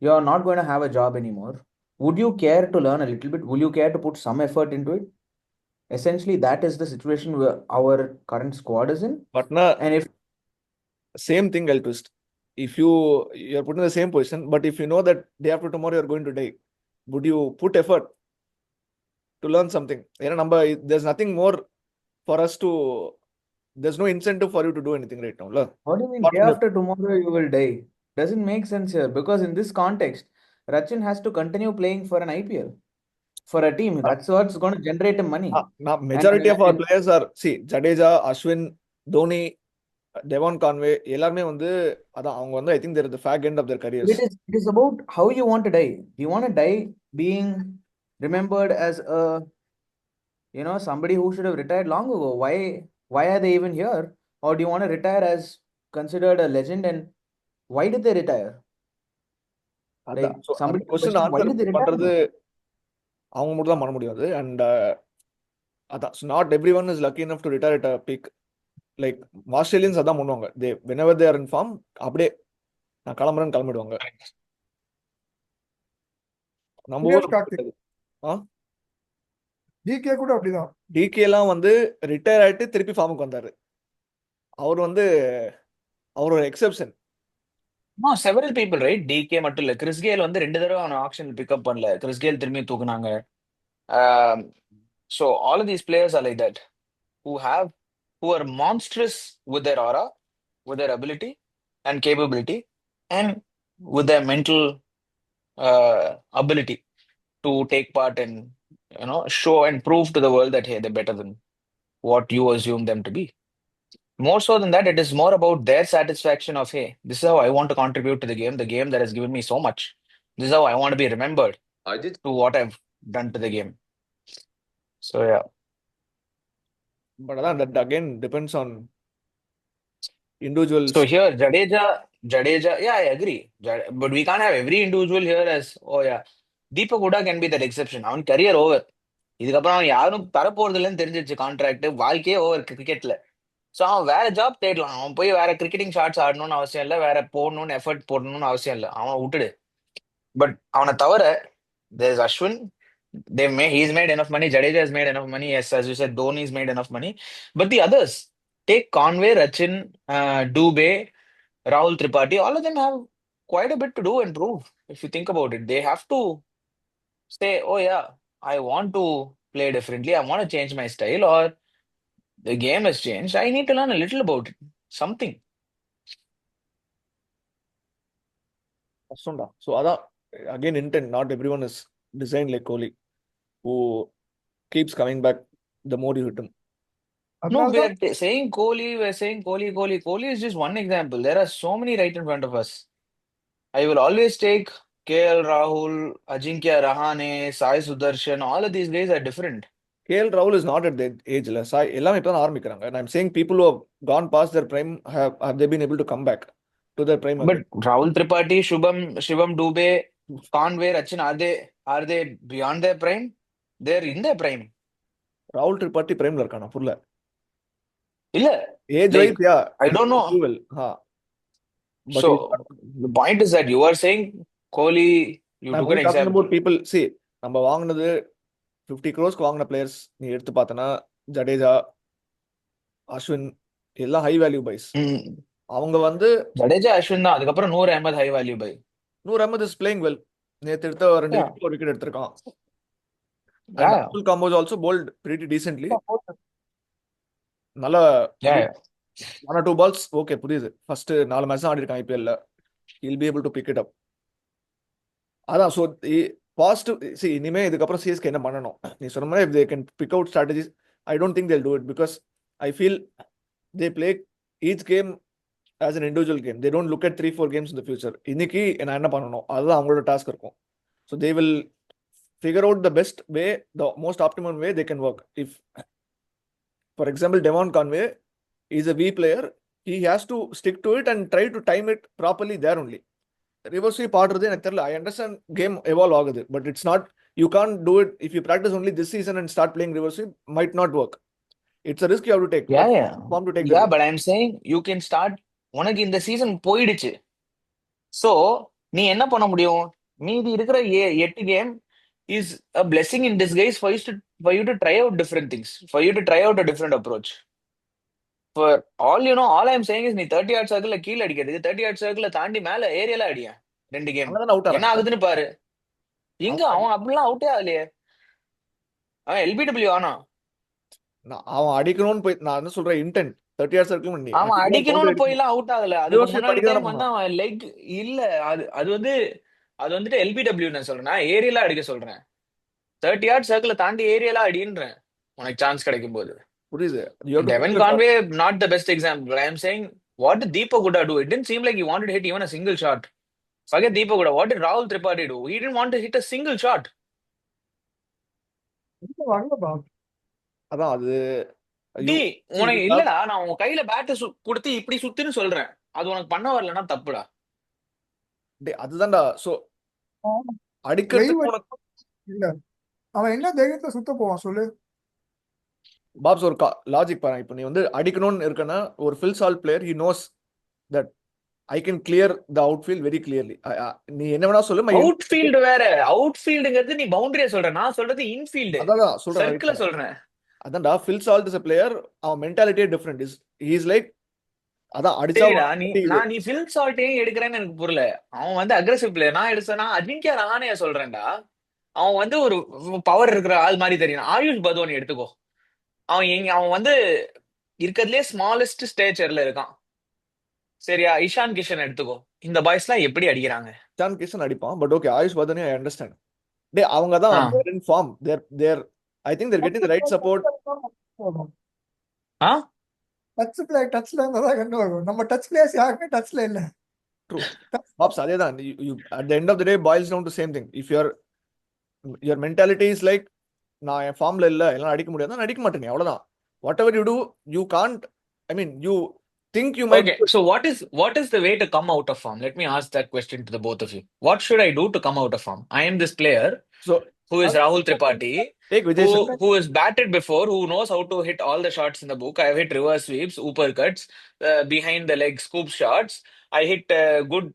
you are not going to have a job anymore. Would you care to learn a little bit? Will you care to put some effort into it? Essentially, that is the situation where our current squad is in. Patna And if same thing I'll twist. If you're put in the same position, but if you know that day after tomorrow you're going to die, would you put effort to learn something? ஏன்னா நம்ம there's nothing more for us to there's no incentive for you to do anything right now. What do you mean, Apart day from the after tomorrow you will die? Doesn't make sense here because in this context, Rachin has to continue playing for an IPL for a team. uh, That's what's going to generate him money. And majority of our players are, see, Jadeja, Ashwin, Dhoni, Devon Conway எல்லாருமே வந்து அதான் அவங்க வந்து I think they're the fag end of their careers. it is about how you want to die. Do you want to die being remembered as a somebody who should have retired long ago? Why are they even here? Or do you want to retire as considered a legend? And why did they retire? அதான் Like so அந்த somebody question question, why answer did they retire? பண்றது அவங்க மட்டும் தான் பண்ண முடியும் அது. And அதான் so not everyone is lucky enough to retire at a peak. Like Australians அதான் பண்ணுவாங்க. தே வெனெவர் தே ஆர் இன் ஃபார்ம் அப்படியே நான் கிளம்புறேன்னு கிளம்பிடுவாங்க. நம்ம ஊர் கார்த்திக் ஆ டிகே கூட அப்படிதான். டிகே எல்லாம் வந்து ரிட்டையர் ஆயிட்டு திருப்பி ஃபார்முக்கு வந்தாரு. அவர் வந்து அவர் ஒரு exception. No, several people, right? DK மட்டும் இல்ல. கிறிஸ் கேல் வந்து 2 தடவை அவன ஆக்ஷன் பிக்கப் பண்ணல. கிறிஸ் கேல் திரும்பி தூக்குனாங்க. So all of these players are like that, who are monstrous with their aura, with their ability and capability, and with their mental ability to take part and show and prove to the world that hey, they're better than what you assume them to be. More so than that, it is more about their satisfaction of hey, this is how I want to contribute to the game that has given me so much. This is how I want to be remembered to what I've done to the game. So yeah. But அதான் that again depends on individuals. So here, Jadeja, yeah, I agree. But we can't have every individual here as, oh yeah, Deepak Huda can be that exception. அவன் career over. இதுக்கப்புறம் அவன் யாரும் தரப்போறது இல்லைன்னு தெரிஞ்சிருச்சு contract. வாழ்க்கையே over கிரிக்கெட்ல. So அவன் வேற ஜாப் தேடலாம். அவன் போய் வேற கிரிக்கெட்டிங் ஷாட்ஸ் ஆடணும்னு அவசியம் இல்லை. வேற போடணும்னு எஃபர்ட் போடணும்னு அவசியம் இல்லை. அவன் விட்டுடு. பட் அவனை தவிர there's Ashwin. He's made enough money. Jadeja has made enough money. Yes, as you said, Dhoni's made enough money. But the others, take Conway, Rachin, Dubey, Rahul Tripathi, all of them have quite a bit to do and prove. If you think about it, they have to say, "Oh yeah, I want to play differently. I want to change my style, or the game has changed. I need to learn a little about it, something." கஷ்டம்டா. So அதான் again intent. Not everyone is design like Kohli who keeps coming back the more you hit him. No, அதனால தான் saying Kohli, we're saying Kohli, Kohli. Kohli is just one example. There are so many right in front of us. I will always take KL Rahul, Ajinkya Rahane, Sai Sudarshan. All of these guys are different. KL ராகுல் is not at ஏஜ்ல சாய் எல்லாமே இப்போ தான் ஆரம்பிக்கிறாங்க. and I'm saying people who have gone past their prime have they been able to come back to their prime But again? Rahul Tripathi, Shivam Dubey, Conway, Rachin, are they beyond their prime? They're in their prime. ராகுல் திரிபாட்டி பிரைம்ல இருக்கானா புரியல. இல்ல, age like wise yeah I don't know. well but So the point is that you are saying Kohli, you I'm took an only talking example. about people. See, நம்ம வாங்கினது 50 crores வாங்கின players நீ எடுத்து பார்த்தனா ஜடேஜா, அஸ்வின் எல்லாம் ஹை வேல்யூ பைஸ். Mm. அவங்க வந்து Jadeja, Ashwin தான். அதுக்கப்புறம் Noor Ahmad high value buy. Noor Ahmad is playing well. நேற்று எடுத்த 2 Yeah. விக்கெட் 1 விக்கெட் எடுத்திருக்கான். and Yeah. Abdul Kamoz also bowled pretty decently. நல்ல Yeah. Yeah. 1 or 2 balls okay புரியுது. ஃபர்ஸ்ட் 4 மேட்ச் தான் ஆடி இருக்கான் ஐபிஎல்ல. he'll be able to pick it up. அதான் so positive. C இனிமே இதுக்கப்புறம் சிஎஸ்கே என்ன பண்ணணும் நீ சொன்ன மாதிரி if they can pick out strategies, I don't think they'll do it because I feel they play each game as an individual game. They don't look at 3-4 games in the future. இன்னைக்கு நான் என்ன பண்ணணும் அதுதான் அவங்களோட task இருக்கும். So they will figure out the best way, the most optimum way they can work. If for example Devon Conway is a V player, he has to stick to it and try to time it properly there only. Reverse sweep ஆடுறது எனக்கு தெரியல. I understand game evolve ஆகுது but it's not you can do it if you practise only this season and start playing reverse sweep might not work. It's a risk you have to take. Yeah, yeah. Form to take Yeah, but I'm saying you can start. உனக்கு இந்த season போயிடுச்சு. So நீ என்ன பண்ண முடியும்? மீதி இருக்கிற 8 game is a blessing in disguise for you to try out different things, for you to try out a different approach. For all you know, all I'm saying is நீ 30 yard circle கீழ அடிக்கிறது, 30 yard circle தாண்டி மேல ஏரியால அடியா 2 game. அங்கதான் out என்ன ஆறாங்க. ஆகுதுன்னு பாரு. எங்க அவன் அப்படிலாம் அவுட்டே ஆகலையே. அவன் எல்பிடபிள்யூ ஆனா. அவன் அடிக்கணும்னு போய் நான் என்ன சொல்றேன் இன்டென்ட் 30 yards circle நீ அவன் அடிக்கலாம், boundary அடிக்கணும்னு அடிக்கணும். போயெல்லாம் அவுட் ஆகல. அதுக்கு ரிவர்ஸ் ஸ்வீப் முன்னாடி அடிக்க தானே டைம் வந்து போனான். அவன் லெக் இல்ல. அது வந்து வந்துட்டு எல்பிடபிள்யூ நான் சொல்றேன், ஏரியலா அடிக்க சொல்றேன். 30 yards சர்க்கிள தாண்டி ஏரியலா அடின்றேன் உனக்கு சான்ஸ் கிடைக்கும் போது. புரியுது. You have to put Devin your shot. Conway not the best example. I am saying what did Deepak Huda do? It didn't seem like he wanted to hit even a single shot. Forget Deepak Huda. What did Rahul Tripathi do? He didn't want to hit a single shot. வரலப்பா. அதான் அது D you see உனக்கு you have இல்லடா, நான் உன் கையில பேட்டை கொடுத்து இப்படி சுத்துன்னு சொல்றேன். அது உனக்கு பண்ண வரலன்னா தப்புடா. அதுதான்டா. சோ அடிக்கிறதுக்கு வெயிட் உனக்கு இல்ல. அவன் என்ன தைரியத்தை சுத்த போவான் சொல்லு. பாப்ஸ் ஒரு லாஜிக் பாரு. இப்போ நீ வந்து அடிக்கணும்னு இருக்கனா ஒரு Phil Salt player he knows that I can clear the outfield very clearly. நீ என்ன வேணா சொல்லு. அவுட்ஃபீல்டு வேற. அவுட்ஃபீல்டுங்கிறது நீ பவுண்டரியா சொல்ற, நான் சொல்றது இன்ஃபீல்டு அதான் சொல்றேன். சர்க்கிள சொல்றேன். அதான்டா Phil Salt is a player. அவன் மென்டாலிட்டியே டிஃபரெண்ட். இஸ் லைக் அதான் அடிச்சா சரிடா, அடிக்குது. நீ ஃபில் சால்ட்டையும் எடுக்கிறேன்னு எனக்கு புரியல. அவன் வந்து அக்ரெசிவ் பிளேயர். நான் எடுத்தேன்னா அஜிங்கியா ரஹானேய சொல்றேன்டா. அவன் வந்து ஒரு பவர் இருக்கிற ஆள் மாதிரி தெரியும். ஆயுஷ் பத்வானி எடுத்துக்கோ. அவன் வந்து இருக்கிறதுலே ஸ்மாலஸ்ட் ஸ்டேச்சர்ல இருக்கான். சரியா? இஷான் கிஷன் எடுத்துக்கோ. இந்த பாய்ஸ் எல்லாம் எப்படி அடிக்கிறாங்க? இஷான் கிஷன் அடிப்பான். பட் ஓகே, ஆயுஷ் பதனி ஐ அண்டர்ஸ்டாண்ட். டே அவங்க தான் ah they're in form. They're I think they're getting the right support. Ah touch play டச்ல இருந்தா தான் கண்டு வரும். நம்ம டச் பிளேயர்ஸ் யாருமே டச்ல இல்ல. ட்ரூ பாப்ஸ். அதே தான். At the end of the day boils down to same thing. If your mentality is like நான் என் ஃபார்ம்ல இல்ல, எல்லாம் அடிக்க முடியாது, நான் அடிக்க மாட்டேன், அவ்வளவுதான். Whatever you do you can't. I mean you think you might. Okay, so what is the way to come out of form? Let me ask that question to the both of you. What should I do to come out of form? I am this player so who is Rahul Tripathi, take Vijay Shankar. who has batted before, who knows how to hit all the shots in the book. I have hit reverse sweeps, uppercuts, behind the leg scoop shots. I hit good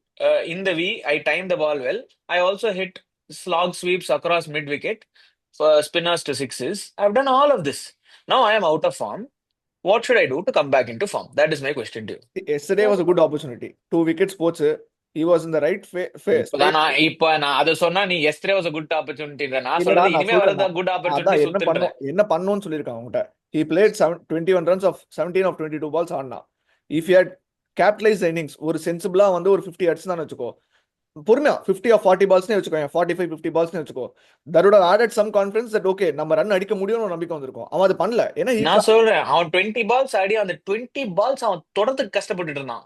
in the V. I time the ball well. I also hit slog sweeps across mid wicket for spinners to sixes. I've done all of this. Now I am out of form. What should I do to come back into form? That is my question to you. Yesterday was a good opportunity. 2 wickets போச்சு. He was in the right இப்ப நான் அதை சொன்னா நீ yesterday was a good opportunity. நான் இல்லடா, சொல்றது நான் இனிமே சொல்றேன். வரதா good opportunity அதான் சுத்துன்ற. என்ன பண்ணுன்னு சொல்லியிருக்காங்க உங்ககிட்ட. He played 21 runs of 17 of 22 balls ஆடினா. If he had capitalized the innings, ஒரு சென்சிபிளா வந்து ஒரு 50 அடிச்சுதான் வச்சுக்கோ, பொறுமையா 50 or 40 பால்ஸ்னே வச்சுக்கோ, 45 50 பால்ஸ்னே வச்சுக்கோ, that would have added some confidence that okay நம்ம ரன் அடிக்க முடியும்னு ஒரு நம்பிக்கை வந்திருக்கும். அவன் அது பண்ணல. ஏன்னா நான் சொல்றேன், அவன் 20 பால்ஸ் ஆடி அந்த 20 பால்ஸ் அவன் தொடர்ந்துக்கு கஷ்டப்பட்டுட்டு இருந்தான்.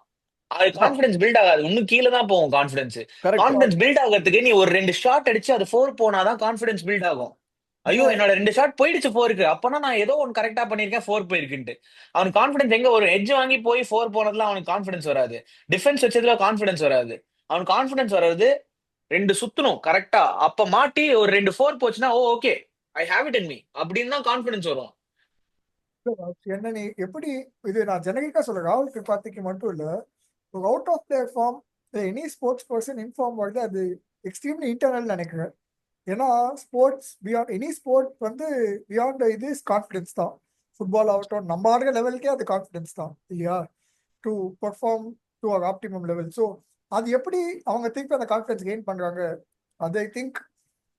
அது கான்பிடன்ஸ் பில்ட் ஆகாது, இன்னும் கீழே தான் போகும் கான்பிடன்ஸ். கரெக்ட். கான்பிடன்ஸ் பில்ட் ஆகிறதுக்கு நீ ஒரு 2 ஷாட் அடிச்சு அது 4 போனாதான் கான்பிடன்ஸ் பில்ட் ஆகும். ஐயோ என்னோட 2 ஷாட் போயிடுச்சு 4க்கு, அப்பனா நான் ஏதோ ஒன்னு கரெக்டா பண்ணிருக்கேன் 4 போயிருக்குன்ட்டு அவனுக்கு கான்பிடன்ஸ் எங்க ஒரு எட்ஜ் வாங்கி போய் 4 போனதுல அவனுக்கு கான்பிடன்ஸ் வராது. டிஃபென்ஸ் வச்சதுல கான்பிடன்ஸ் வராது. அவனுக்கு கான்பிடன்ஸ் வர்றது 2 சுத்தணும் கரெக்டா, அப்ப மாட்டி ஒரு 2 4 போச்சுன்னா oh okay I have it in me அப்படின்னு தான் கான்பிடன்ஸ் வரும். என்ன நீ எப்படி இது நான் ஜெனரிக்கா சொல்றேன். ராகுல் திரிபாதிக்கு மட்டும் இல்ல, ஒரு out of player form any sports person in form வருது அது எக்ஸ்ட்ரீம்லி இன்டர்னல் நினைக்கிறேன். ஏன்னா ஸ்போர்ட்ஸ் பியாண்ட் எனி ஸ்போர்ட் வந்து பியாண்ட் இது கான்ஃபிடன்ஸ் தான். ஃபுட்பால் ஆகட்டும், நம்ம ஆடுற லெவலுக்கே அது கான்ஃபிடன்ஸ் தான் இல்லையா, to perform to our optimum level. So அது எப்படி அவங்க திருப்பி அந்த கான்ஃபிடன்ஸ் கெயின் பண்றாங்க, அது I think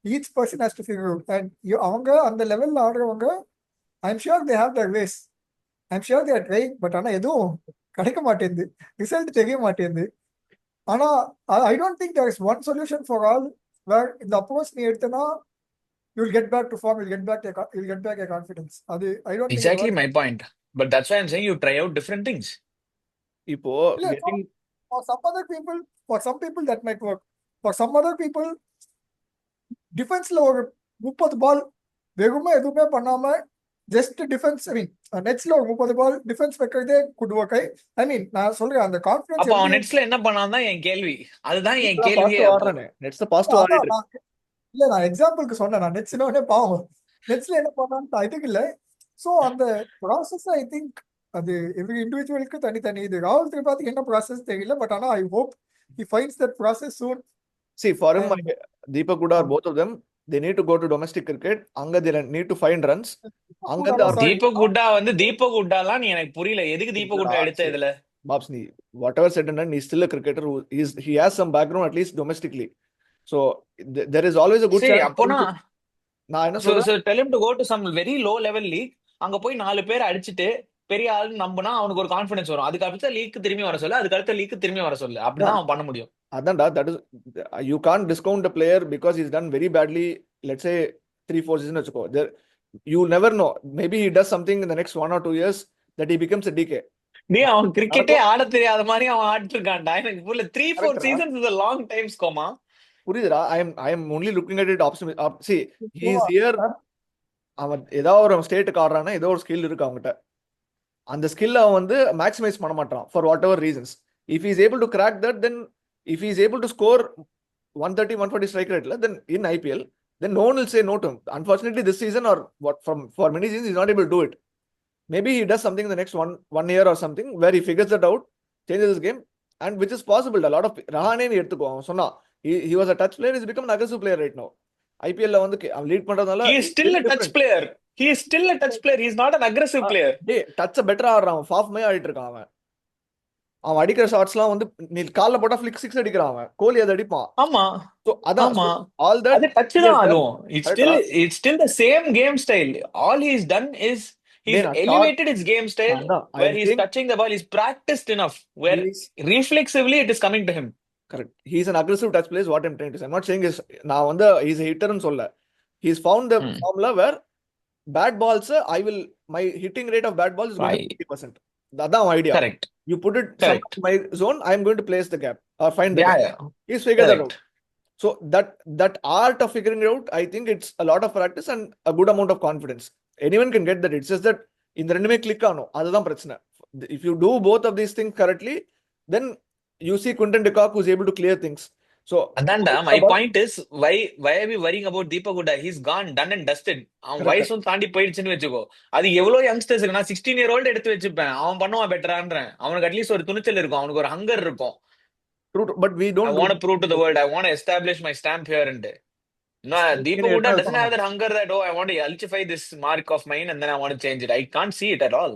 each person has to figure out. And அவங்க அந்த லெவலில் ஆடுறவங்க I'm sure they have Dhar ways, I'm sure they are trying. But ஆனால் எதுவும் கிடைக்க மாட்டேங்குது, ரிசல்ட் தெரிய மாட்டேங்குது. ஆனால் I don't think there is one solution for all where இந்த அப்ரோச் நீ எடுத்தனா you'll get back to form, you'll get back your confidence. அது I don't think Exactly my point. But that's why I'm saying you try out different things. இப்போ இல்ல, getting for some other people, for some people that might work. For some other people, டிஃபென்ஸ்ல ஒரு 30 பால் வெறுமே எதுவுமே பண்ணாம just defence, ஐ மீன் நெட்ஸ்ல ஒரு 30 பால் defence வைக்கிறதே good work. ஐ மீன் நான் சொல்றேன் அந்த கான்ஃபிடன்ஸ் அப்ப அவன் நெட்ஸ்ல என்ன பண்ணான் தான் என் கேள்வி. அதுதான் என் கேள்வியே. பாசிட்டிவ் ஆடுறானே, நெட்ஸ் பாசிட்டிவ் ஆடிட்டு. இல்ல நான் எக்ஸாம்பிளுக்கு சொன்னேன், நான் நெட்ஸ்ல பாவம் நெட்ஸ்ல என்ன பண்ணான்னு இதுக்கு இல்லை. ஸோ அந்த ப்ராசஸ் ஐ திங்க் அது எவ்ரி இண்டிவிஜுவலுக்கு தனித்தனி. இது ராகுல் திரிபாதிக்கு என்ன ப்ராசஸ் தெரியல, பட் ஆனா I hope he finds that process soon. See, for him, Deepak Huda, both of them, they need to go to domestic cricket. Anga they need to find runs. Anga Deepak Hooda வந்து தீபக் ஹுட்டாலாம் நீ எனக்கு புரியல, எதுக்கு தீபக் ஹுட்டா எடுத்த இதுல? Babs, whatever said and done, he's still a cricketer who he has some background at least domestically. So there is always a good chance. அப்போனா நான் என்ன சொல்றேன், tell him to go to some very low level league. அங்க போய் 4 பேர் அடிச்சிட்டு பெரிய ஆள்னு நம்பினா அவனுக்கு ஒரு கான்ஃபிடன்ஸ் வரும். அதுக்கு அடுத்த லீக் திரும்பி வர சொல்லு, அதுக்கு அடுத்த லீக் திரும்பி வர சொல்லு. அப்படிதான் அவன் பண்ண முடியும். அதான்டா, that is you can discount the player because is done very badly. Let's say 3-4 season வச்சுக்கோ. You never know, maybe he does something in the next 1 or 2 years that he becomes a DK. அவன் கிரிக்கெட்டே நடக்கும். ஆட தெரியாத மாதிரி அவன் ஆடிட்டு இருக்கான்டா. எனக்கு புரியல. 3-4 கரெக்டா seasons is a long time, கோமா. புரியுதுடா. I am only looking at it see he is here. அவன் ஏதாவது ஒரு ஸ்டேட்டுக்கு ஆடுறான்னா ஏதோ ஒரு ஸ்கில் இருக்கு அவங்ககிட்ட. அந்த ஸ்கில் அவன் வந்து மேக்ஸிமைஸ் பண்ண மாட்டான் for what ever reasons. If is able to crack that, then if is able to score 130-140 strike rate, then in IPL, then no one will say no to him. Unfortunately, this season or what for many seasons, he's not able to do it. Maybe he does something in the next one year or something where he figures that out, changes his game, and which is possible. A lot of Rahane எடுத்துக்கோ, அவன் சொன்னா he was a touch player, he's become an aggressive player right now. IPL ல வந்து அவன் lead பண்றதுனால He is still a touch player. He is still a touch player. He is not an aggressive player. டேய் டச்ச பெட்டரா ஆடுறான். அவன் Faf மே ஆடிட்டு இருக்கான். அவன் அடிக்கிற ஷாட்ஸ்லாம் வந்து நீ கால்ல போட்டா ஃபிளிக் 6 அடிக்கிறான். அவன் கோலி அதை அடிப்பான். ஆமா, சோ அதான் ஆமா. ஆல் தட் அது டச் தான் அதுவும். It's still the same game style. All he's done is he's elevated his game style where he's touching the ball. He's practiced enough where reflexively it is coming to him. Correct. He's an aggressive touch player is what I'm trying to say. I'm not saying நான் வந்து he's a hitter ன்னு சொல்ல. He's found the formula where bad balls, my hitting rate of bad balls is going to be 50%. That's our idea. Correct. You put it in my zone, I'm going to place the gap or find the gap. He's figured that out. So that art of figuring it out, I think it's a lot of practice and a good amount of confidence. Anyone can get that. It's just that இந்த ரெண்டுமே click ஆகணும். அதுதான் பிரச்சனை. If you do both of these things correctly, then you see Quinton de Kock who's able to clear things. So adanda my point is why are we worrying about Deepak Hooda? He's gone, done and dusted. அவன் வயசும் தாண்டி போயிடுச்சுன்னு வெச்சுக்கோ. அது எவ்வளவு youngsters இருக்கு. நான் 16-year-old எடுத்து வச்சுப்பேன். அவன் பண்ணுவான் பெட்டரான்றேன். அவனுக்கு அட்லீஸ்ட் ஒரு துணிச்சல் இருக்கும். அவனுக்கு ஒரு ஹங்கர் இருக்கும். But we don't. I want to prove to the world. I want to establish my stamp here and there. No, Deepak Hooda doesn't have that hunger that I want to ultrify this mark of mine and then I want to change it. I can't see it at all.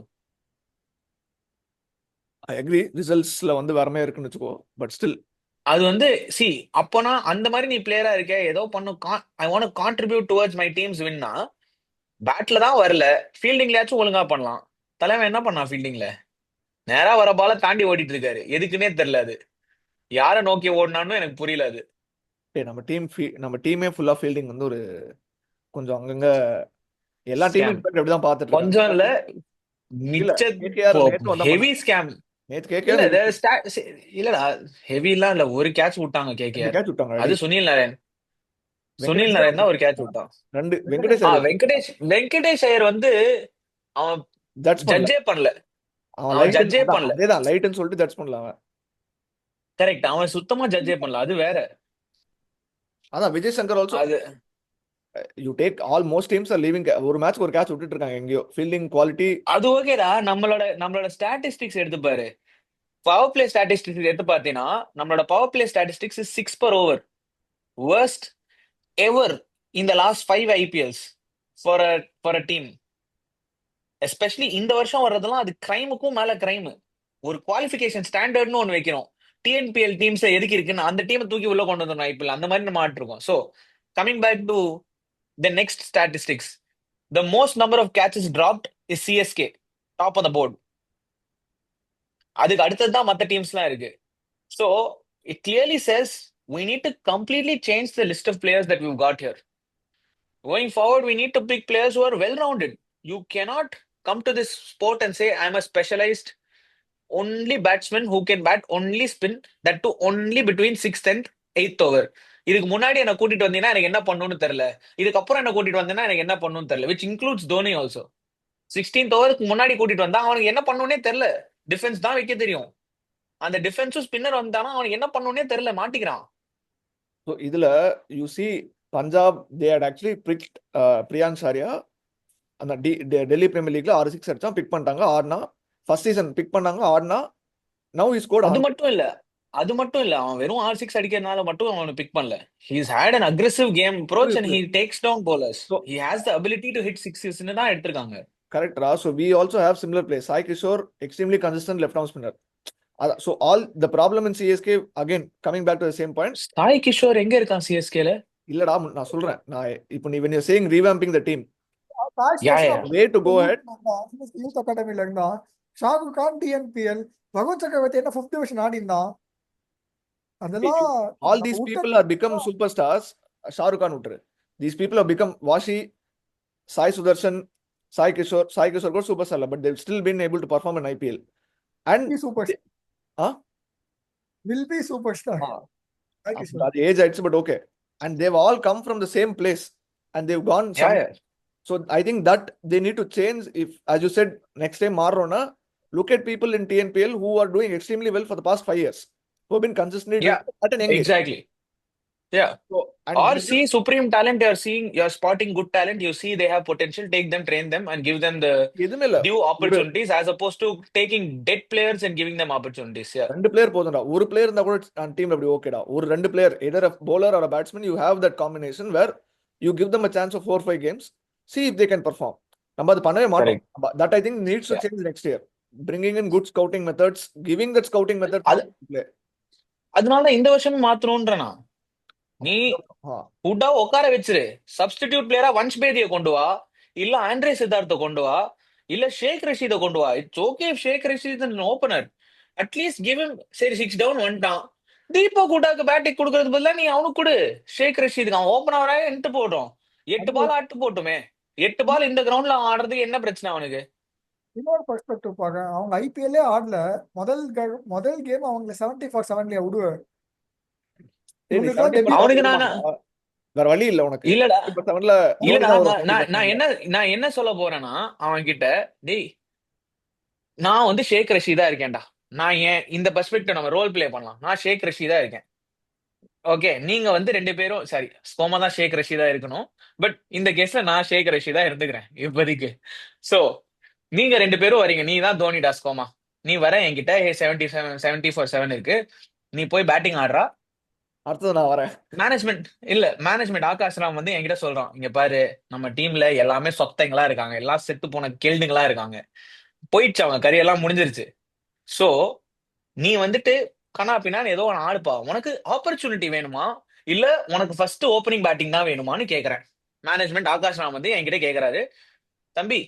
I agree. ரிசல்ட்ஸ்ல வந்து வரமே இருக்குன்னு வெச்சுக்கோ. But still அது வந்து அப்போனா அந்த மாதிரி நீ பிளேயரா இருக்க, ஏதோ பண்ணு, I want to contribute towards my team's வின்னா. பேட்ல தான் வரல, ஃபீல்டிங்லயாச்சும் ஒழுங்கா பண்ணலாம். தலைவன் என்ன பண்ணான் ஃபீல்டிங்ல? நேரா வர பால தாண்டி ஓடிட்டு இருக்காரு. எதுக்குன்னே தெரியல. அது யாரை நோக்கி ஓடினான்னு எனக்கு புரியல. அது நம்ம டீமே ஃபுல்லா ஃபீல்டிங் வந்து ஒரு கொஞ்சம் அங்கங்க எல்லா டீமும் அப்படிதான் பார்த்துட்டு கொஞ்சம் இல்ல, மிச்ச ஹெவி ஸ்கேம். இல்லடா, ஹெவிலாம் இல்ல. ஒரு கேட்ச் விட்டாங்க கேகேஆர். அது சுனில் நரேன் தான் ஒரு கேட்ச் விட்டான். வெங்கடேஷ் ஐயர் வந்து அவன் ஜட்ஜே பண்ணல. அவன் ஜட்ஜே பண்ணல. அதேதான் லைட்னு சொல்லிட்டு ஜட்ஜ் பண்ணல அவன். கரெக்ட். அவன் சுத்தமா ஜட்ஜே பண்ணல. அது வேற. அதான் விஜய் சங்கர் ஆல்சோ. அது you take all most teams are leaving. ஒரு மேட்ச் ஒரு கேட்ச் விட்டுட்டு இருக்காங்க எங்கயோ. ஃபீல்டிங் குவாலிட்டி அது ஓகேடா. நம்மளோட ஸ்டாட்டிஸ்டிக்ஸ் எடுத்து பாரு. பவர் பிளே ஸ்டாட்டிஸ்டிக்ஸ் எடுத்து பார்த்தீங்கன்னா நம்மளோட power play statistics 6 per over. worst ever in the last 5 IPLs for a team. Especially இந்த வருஷம் வர்றதெல்லாம் அது கிரைமுக்கும் மேல கிரைம். ஒரு குவாலிஃபிகேஷன் ஸ்டாண்டர்ட்னு ஒன்று வைக்கிறோம். டிஎன்பிஎல் டீம்ஸ் எதுக்கு இருக்குன்னு அந்த டீமை தூக்கி உள்ள கொண்டு வந்துடும் ஐபிஎல். அந்த மாதிரி நம்ம ஆட்டிருக்கோம். So coming back to the next statistics, the most number of catches dropped is CSK, top of the board. அதுக்கு அடுத்தது தான் மற்ற டீம்ஸ்லாம் இருக்கு. So it clearly says we need to completely change the list of players that we've got here. Going forward, we need to pick players who are well-rounded. You cannot come to this sport and say, I'm a specialized only batsman who can bat only spin, that too only between 6th and 8th over. இதுக்கு முன்னாடி என்ன கூட்டிட்டு வந்தீங்கன்னா எனக்கு என்ன பண்ணணும்னு தெரியல. இதுக்கப்புறம் என்ன கூட்டிட்டு வந்தீங்கன்னா எனக்கு என்ன பண்ணணும்னு தெரியல. which includes Dhoni also. 16th ஓவருக்கு முன்னாடி கூட்டிட்டு வந்தா அவனுக்கு என்ன பண்ணணும்னே தெரியல. டிஃபென்ஸ் தான் வைக்க தெரியும். அந்த டிஃபென்ஸும் ஸ்பின்னர் வந்தானா அவனுக்கு என்ன பண்ணணும்னே தெரியல, மாட்டிக்கிறான். ஸோ இதுல you see Punjab they had actually picked Priyansh Arya. அந்த டெல்லி பிரீமியர் லீக்ல 6 6 அடிச்சான், பிக் பண்ணிட்டாங்க. ஆடினா ஃபர்ஸ்ட் சீசன் பிக் பண்ணாங்க, ஆடினா நவ் ஹி ஸ்கோர்ட். அது மட்டும் இல்ல அவன் வெறும் 6 அடிக்கிறதுனால மட்டும் அவனை பிக் பண்ணல. He's had an aggressive game approach and he takes down bowlers. So he has the ability to hit sixes ன்னு தான் எடுத்துருக்காங்க. கரெக்ட் ரா. So we also have similar play. Sai Kishore extremely consistent left arm spinner. So all the problem in CSK, again coming back to the same point. Sai Kishore எங்க இருக்கான் CSK ல? இல்லடா நான் சொல்றேன். நான் இப்போ நீ when you're saying revamping the team, காஷ் யா யா கோஷ்லாம் way to go head. Youth அகாடமில இருந்தான். ஷாருக் கான் டிஎன்பிஎல், பகவத் சக்கரவர்த்தி என்ன 5th டிவிஷன் ஆடி இருந்தான். அதெல்லாம் All நம்ம these விட்ட people are become superstars. Shahrukh Khan விட்டுரு. These people have become Vashi, Sai Sudarshan, Sai Kishore got superstar, but they've still been able to perform in IPL. And super huh? Will be super star. அது age ஆயிடுச்சு, but okay. And they've all come from the same place and they've gone yeah some. Yeah So I think that they need to change. If, as you said, next time Marrona, look at people in TNPL who are doing extremely well for the past 5 years, who have been consistently doing Yeah, at an young age. exactly. Yeah. So, and Or give see supreme talent, you're spotting good talent, you see they have potential, take them, train them, and give them the எதுவுமே இல்ல, due ஒரு opportunities as opposed to taking dead players and giving them opportunities. Yeah, 2 player போதும்டா. ஒரு player இருந்தா கூட அந்த டீம்ல அப்படி ஓகேடா. ஒரு 2 player, either a bowler or a batsman, you have that combination where you give them a chance of 4-5 games, see if they can perform. நம்ம அது பண்ணவே மாட்டோம். correct. That I think needs to Yeah. change next year. Bringing in good scouting methods, giving that scouting method to அது play. அதனால இந்த வருஷம் மாத்தணும்ன்றனா நீ ஆ, உட்டா உட்கார வச்சிரு. சப்ஸ்டிடியூட் பிளேயரா வன்ஷ் பேதியை கொண்டு வா, இல்ல ஆண்ட்ரே சித்தார்த்தை கொண்டு வா, இல்ல ஷேக் ரஷீதை கொண்டு வா. It's okay Shaik Rasheed opener, at least give him. சரி 6 டவுன் வந்துட்டான், தீபக் ஹூடாக்கு பேட்டிங் கொடுக்கறது பதிலா நீ அவனுக்கு கொடு. ஷேக் ரஷீதுக்கு அவன் ஓபனரா எட்டு போட்டோம், 8 அது பால் ஆட்டு போட்டுமே. 8 பால் இந்த கிரவுண்ட்ல ஆடுறதுக்கு என்ன பிரச்சனை அவனுக்கு? இன்னொரு பெர்ஸ்பெக்டிவ் பாக்க, அவங்க ஐபிஎல்லே ஆடல. முதல் கேம் அவங்க 70-7 விடுவ. சரி, இவங்களுக்குலாம் 70 டெபியூட் அவனுக்கு நான் பண்ணுவாங்க. வேற வழி இல்ல உனக்கு. இல்லடா 7ல இல்லடா தோனி தான் ஒரு நான் 40 நான் நான் பேட்ஸ்மேன். என்ன நான் என்ன சொல்ல போறேன்னா அவன் கிட்ட, டேய் நான் வந்து ஷேக் ரஷீதா இருக்கேன்டா, நான் ஏன் இந்த பெர்ஸ்பெக்டிவ் நம்ம ரோல் பிளே பண்ணலாம். நான் ஷேக் ரஷீதா இருக்கேன். ஓகே, நீங்க வந்து 2 பேரும் சரி, ஸ்கோமா தான் ஷேக் ரஷீதா இருக்கணும். பட் இந்த கேஸ்ல நான் ஷேக் ரஷீதா இருந்துக்கிறேன் இப்போதைக்கு. சோ நீங்க 2 பேரும் வரீங்க, நீ தான் தோனிடா ஸ்கோமா, நீ வர என்கிட்ட 70-7 இருக்கு, நீ போய் பேட்டிங் ஆடுறா. அடுத்தது நான் வரேன். மேனேஜ்மெண்ட் ஆகாஷ்லாம் வந்து என்கிட்ட சொல்றான், இங்க பாரு நம்ம டீம்ல எல்லாமே சொத்தைங்களா இருக்காங்க, எல்லாம் செத்து போன கெல்டுங்களா இருக்காங்க, போயிடுச்சு அவங்க கரியெல்லாம் முடிஞ்சிருச்சு. சோ நீ வந்துட்டு கனா பின்னான்னு ஏதோ ஒன்று ஆடுப்பா, உனக்கு ஆப்பர்ச்சுனிட்டி வேணுமா இல்ல உனக்கு ஃபர்ஸ்ட் ஓப்பனிங் பேட்டிங் தான் வேணுமான்னு கேக்குறேன். மேனேஜ்மெண்ட் ஆகாஷ் ராம் வந்து என்கிட்ட கேக்குறாரு, தம்பி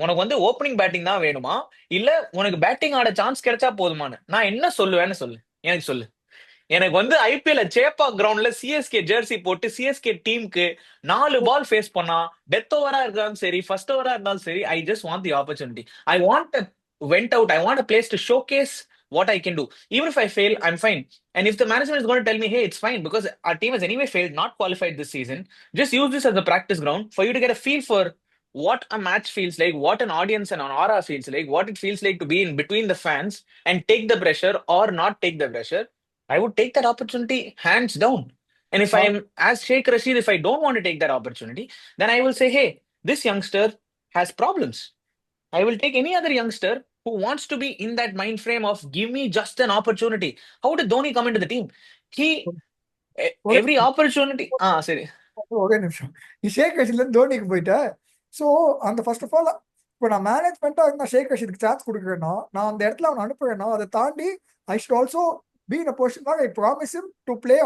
உனக்கு வந்து ஓப்பனிங் பேட்டிங் தான் வேணுமா இல்ல உனக்கு பேட்டிங் ஆட சான்ஸ் கிடைச்சா போதுமான்னு நான் என்ன சொல்லுவேன்னு சொல்லு, எனக்கு சொல்லு. எனக்கு வந்து ஐபிஎல் சேப்பா கிரவுண்ட்ல சிஎஸ்கே ஜெர்சி போட்டு சிஎஸ்கே டீமுக்கு 4 பால் ஃபேஸ் பண்ணா, டெத் ஓவரா இருந்தாலும் சரி ஃபர்ஸ்ட் ஓவரா இருந்தாலும் சரி, I just want the opportunity. I want went out, I want a place to showcase what I can do. Even if I fail, I'm fine. And if the management is going to tell me, hey, it's fine because our team has anyway failed, not qualified this season, just use this as a practice ground for you to get a feel for what a match feels like, what an audience and an aura feels like, what it feels like to be in between the fans and take the pressure or not take the pressure. I would take that opportunity hands down. And if I'm as Sheikh Rashid, if I don't want to take that opportunity, then I will say, hey, this youngster has problems. I will take any other youngster who wants to be in that mind frame of give me just an opportunity. How did Dhoni come into the team? He every opportunity. சரி ஒரே நிமிஷம், நீ ஷேக் ரஷீத்ல இருந்து தோனிக்கு போயிட்ட. So அந்த first of all இப்போ நான் மேனேஜ்மெண்ட்டாக இருந்தால் ஷேக் ரஷீதுக்கு சான்ஸ் கொடுக்குறேன்னா, நான் அந்த இடத்துல அவனை அனுப்புறேன்னா, அதை தாண்டி I should also be in a position I promise him to play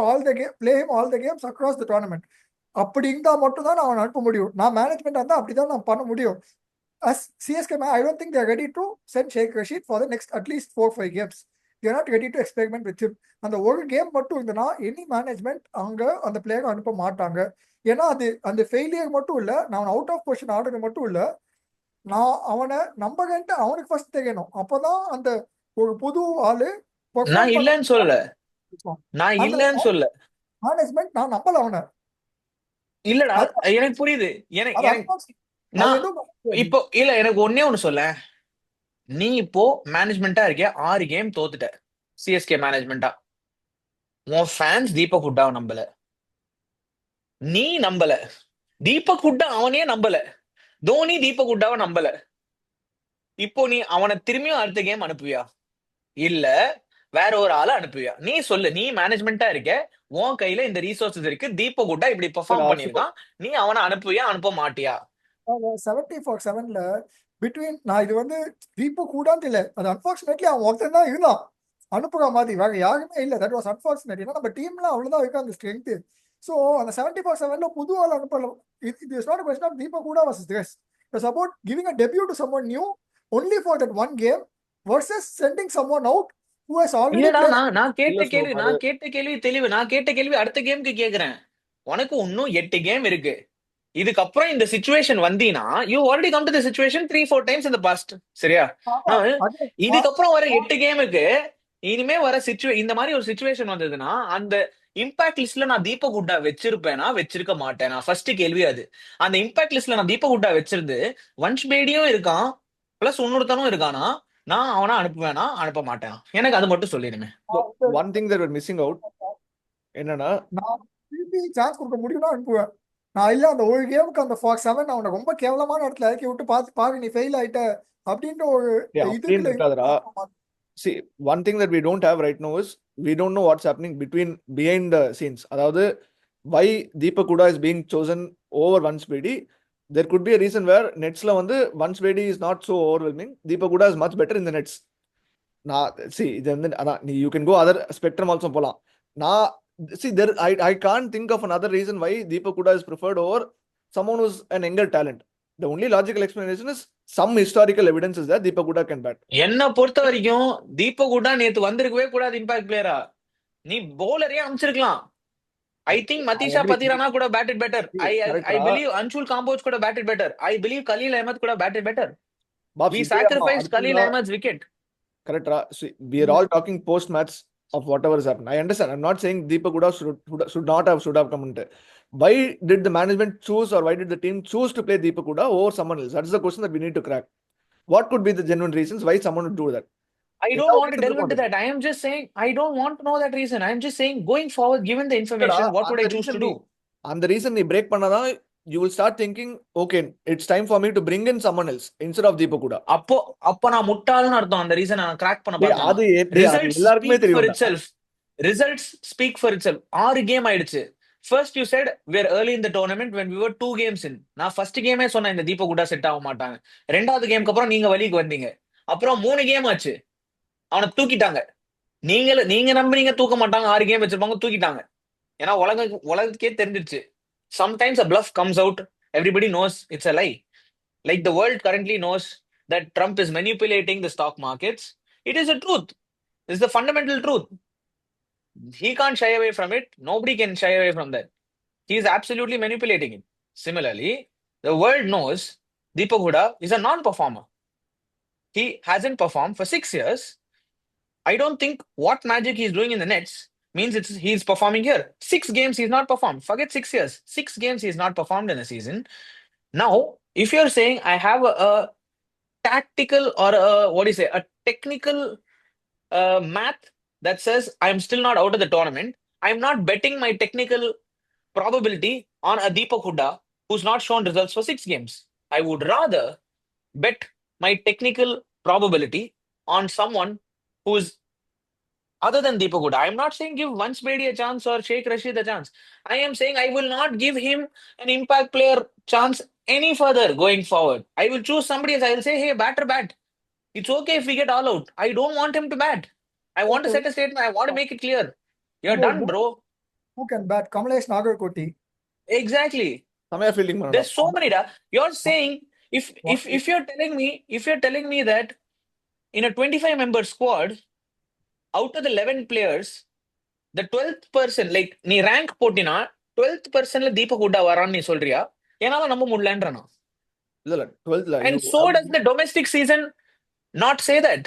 him all the games across the tournament. அப்படி இருந்தால் மட்டும் தான் நான் அவனை அனுப்ப முடியும். நான் மேனேஜ்மெண்ட் இருந்தால் அப்படி தான் நான் பண்ண முடியும். As CSK, I don't think they're ready to send Sheikh Rashid for the next at least 4-5 games. They're not ready to experiment with him. அந்த ஒரு கேம் மட்டும் இருந்தனா எனி மேனேஜ்மெண்ட் அங்க அந்த பிளேயரை அனுப்ப மாட்டாங்க. ஏன்னா அது அந்த ஃபெயிலியர் மட்டும் இல்ல, நான் அவுட் ஆஃப் பொசிஷன் ஆடுறது மட்டும் இல்ல, நான் அவனை நம்பகன்ட்டு அவனுக்கு ஃபர்ஸ்ட் தெரியணும். அப்பதான் அந்த ஒரு புது ஆளு நான் இல்லைன்னு சொல்லல, நான் அந்த இல்லைன்னு சொல்ல மேனேஜ்மெண்ட் நான் நம்பல அவனை. இல்லடா, எனக்கு புரியுது. எனக்கு நான் இப்போ இல்ல, எனக்கு ஒன்னே ஒண்ணு சொல்ல, நீ இப்போ மேனேஜ்மெண்டா இருக்கியா, 6 கேம் தோத்துட்ட சிஎஸ்கே மேனேஜ்மெண்டா. உன் ஃபேன்ஸ் தீபக் ஹுட்டாவை நம்பல, நீ நம்பல, தீபக் ஹுட்டா அவனே நம்பல, தோனி தீபக் ஹுட்டாவை நம்பல. இப்போ நீ அவனை திரும்பியும் அடுத்த கேம் அனுப்புவியா இல்ல வேற ஒரு ஆளை அனுப்புவியா? நீ சொல்லு. நீ மேனேஜ்மெண்டா இருக்க, உன் கையில இந்த ரீசோர்சஸ் இருக்கு, தீபக் ஹுட்டா இப்படி பெர்ஃபார்ம் பண்ணிருக்கான், நீ அவனை அனுப்புவியா அனுப்ப மாட்டியா? 70-7 பிட்வீன் நான் இது வந்து தீபக் கூடான்னு இல்லை, அது அன்பார்ச்சுனேட்லி அவன் ஒருத்தன் தான் இருந்தான் அனுப்புற மாதிரி, வேற யாருமே இல்லை. That was unfortunate. ஏன்னா நம்ம டீம்ல அவ்வளவுதான் இருக்கு அந்த ஸ்ட்ரென்த். ஸோ அந்த 70-7 புது ஆள் அனுப்பலாம். இது is not question of Deepak கூட was this. It's about giving a debut to someone new only for that one game versus sending someone out who has already இல்லடா played. நான் நான் இல்ல கேட்ட ப்ரோ கேள்வி அது நான் கேட்ட கேள்வி தெளிவு. நான் கேட்ட கேள்வி அடுத்த கேமுக்கு கேக்குறேன். உனக்கு இன்னும் 8 கேம் இருக்கு. இதுக்கப்புறம் இந்த சுச்சுவேஷன் வந்தீனா you already come to the situation 3-4 times இந்த பாஸ்ட். சரியா? ஆமா, நான் அது இதுக்கப்புறம் வர 8 கேமுக்கு இனிமே வர இந்த மாதிரி ஒரு சுச்சுவேஷன் வந்ததுன்னா அந்த இம்பாக்ட் லிஸ்ட்ல நான் தீபக் ஹூட்டா வச்சிருப்பேனா வச்சிருக்க மாட்டேனா? ஃபர்ஸ்ட் கேள்வி அது. அந்த இம்பாக்ட் லிஸ்ட்ல நான் தீபக் ஹூட்டா வச்சிருந்து வன்ஷ் பேடியும் இருக்கான் பிளஸ் இன்னொருத்தனும் இருக்கானா, நான் அவனை அனுப்புவேனா அனுப்ப மாட்டேனா? எனக்கு அது மட்டும் சொல்லிடுங்க. So one thing that missing out என்னன்னா நான் திருப்பி சான்ஸ் கொடுக்க முடியும்னா அனுப்புவேன். நான் இல்ல அந்த ஒரு கேமுக்கு அந்த 7 அவனை ரொம்ப கேவலமான இடத்துல இறக்கி விட்டு பார்த்து பாரு நீ ஃபெயில் ஆயிட்ட அப்படின்ற ஒரு அப்படின்னு இதுக்குள்ள இருக்காதுடா. See, one thing that we don't have right now is we don't know what's happening behind the scenes. அதாவது why Deepak Huda is being chosen over Vanshbedi. There could be a reason where netsல வந்து Vanshbedi is not so overwhelming. Deepak Huda is much better in the nets. நான் see இது வந்து அதான் you can go other spectrum also போலாம். நான் see there I can't think of another reason why Deepak Huda is preferred over someone who's an younger talent. The only logical explanation is some historical evidence is that Deepak Huda can bat. என்ன பொறுத்த வரைக்கும் தீபக் ஹூட்டா நேத்து வந்திருக்கவே கூடாது impact பிளேயரா. நீ பவுலரே அமைச்சிருக்கலாம். I think I Matheesha agree. Pathirana கூட batted better. I Correct I ரா. பிலீவ் அன்ஷுல் காம்போஜ் கூட batted better. I believe Khaleel Ahmed கூட பேட்டட் பெட்டர். பாப்ஸ் வி இதே சாக்ரிஃபைஸ்ட் கலீல் அடுத்ததா அஹமத்ஸ் விக்கெட். correct ரா. See, we are all talking post match of whatever has happened. I understand. I'm not saying Deepak Huda should have come into. Why did the management choose or why did the team choose to play Deepak Huda over someone else? That's the question that we need to crack. What could be the genuine reasons why someone would do that? I don't ஏதாவது want to reasons delve இருக்கும் into அதுக்கு. that. I am just saying I don't want to know that reason. I am just saying going forward, given the இல்லடா, information, what would அந்த I choose reason to நீ do? அந்த reason நீ break பண்ணாதான் you will start thinking, okay, it's time for me to bring in someone else instead of Deepak Huda. அப்போ அப்ப நான் முட்டாள்னு அர்த்தம். அந்த ரீசன் நான் கிராக் பண்ண டேய் பார்த்தேன்னா அது ரிசல்ட்ஸ் எல்லாருக்குமே ஸ்பீக் ஃபார் தெரியும்டா. Itself. Results speak for itself. 6 game ஆயிடுச்சு. First you said were early in the tournament when we were 2 games in. நான் ஃபர்ஸ்ட் கேமே சொன்னேன் இந்த தீபக் ஹூடா செட் ஆக மாட்டாங்க. ரெண்டாவது கேமுக்கு அப்புறம் நீங்க வழிக்கு வந்தீங்க. அப்புறம் 3 கேம் ஆச்சு, அவனை தூக்கிட்டாங்க. நீங்க நம்புறீங்க தூக்க மாட்டாங்க, 6 கேம் வச்சிருப்பாங்க, தூக்கிட்டாங்க. ஏன்னா உலகத்துக்கே தெரிஞ்சிருச்சு. Sometimes a bluff comes out, everybody knows it's a lie. Like the world currently knows that Trump is manipulating the stock markets. It is a truth. It's the fundamental truth. He can't shy away from it. Nobody can shy away from that. He is absolutely manipulating it. Similarly, the world knows Deepak Huda is a non-performer. He hasn't performed for 6 years. I don't think what magic he's doing in the Nets means he's performing here. 6 games he's not performed. Forget 6 years. 6 games he's not performed in a season. Now, if you're saying I have a tactical or what do you say, a technical math that says I'm still not out of the tournament, I'm not betting my technical probability on a Deepak Hooda who's not shown results for 6 games. I would rather bet my technical probability on someone who's other than Deepak Hooda. I'm not saying give Vansh Bedi a chance or Sheikh Rashid a chance. I am saying I will not give him an impact player chance any further going forward. I will choose somebody else. I will say, hey, batter, bat. It's okay if we get all out. I don't want him to bat. I want to Okay, set a statement. I want to make it clear. You're bro, done, bro. who can bat? Kamlesh Nagarkoti. Exactly. செமையா fielding பண்ணடா. There's so many. You're saying if you're telling me that in a 25-member squad, out of the 11 players, the 12th person, like நீ rank போட்டினா 12th personல Deepak Hooda வரான்னு நீ சொல்றியா? என்னால நம்ப முடியலன்றா. இல்ல 12th And so does the domestic season not say that.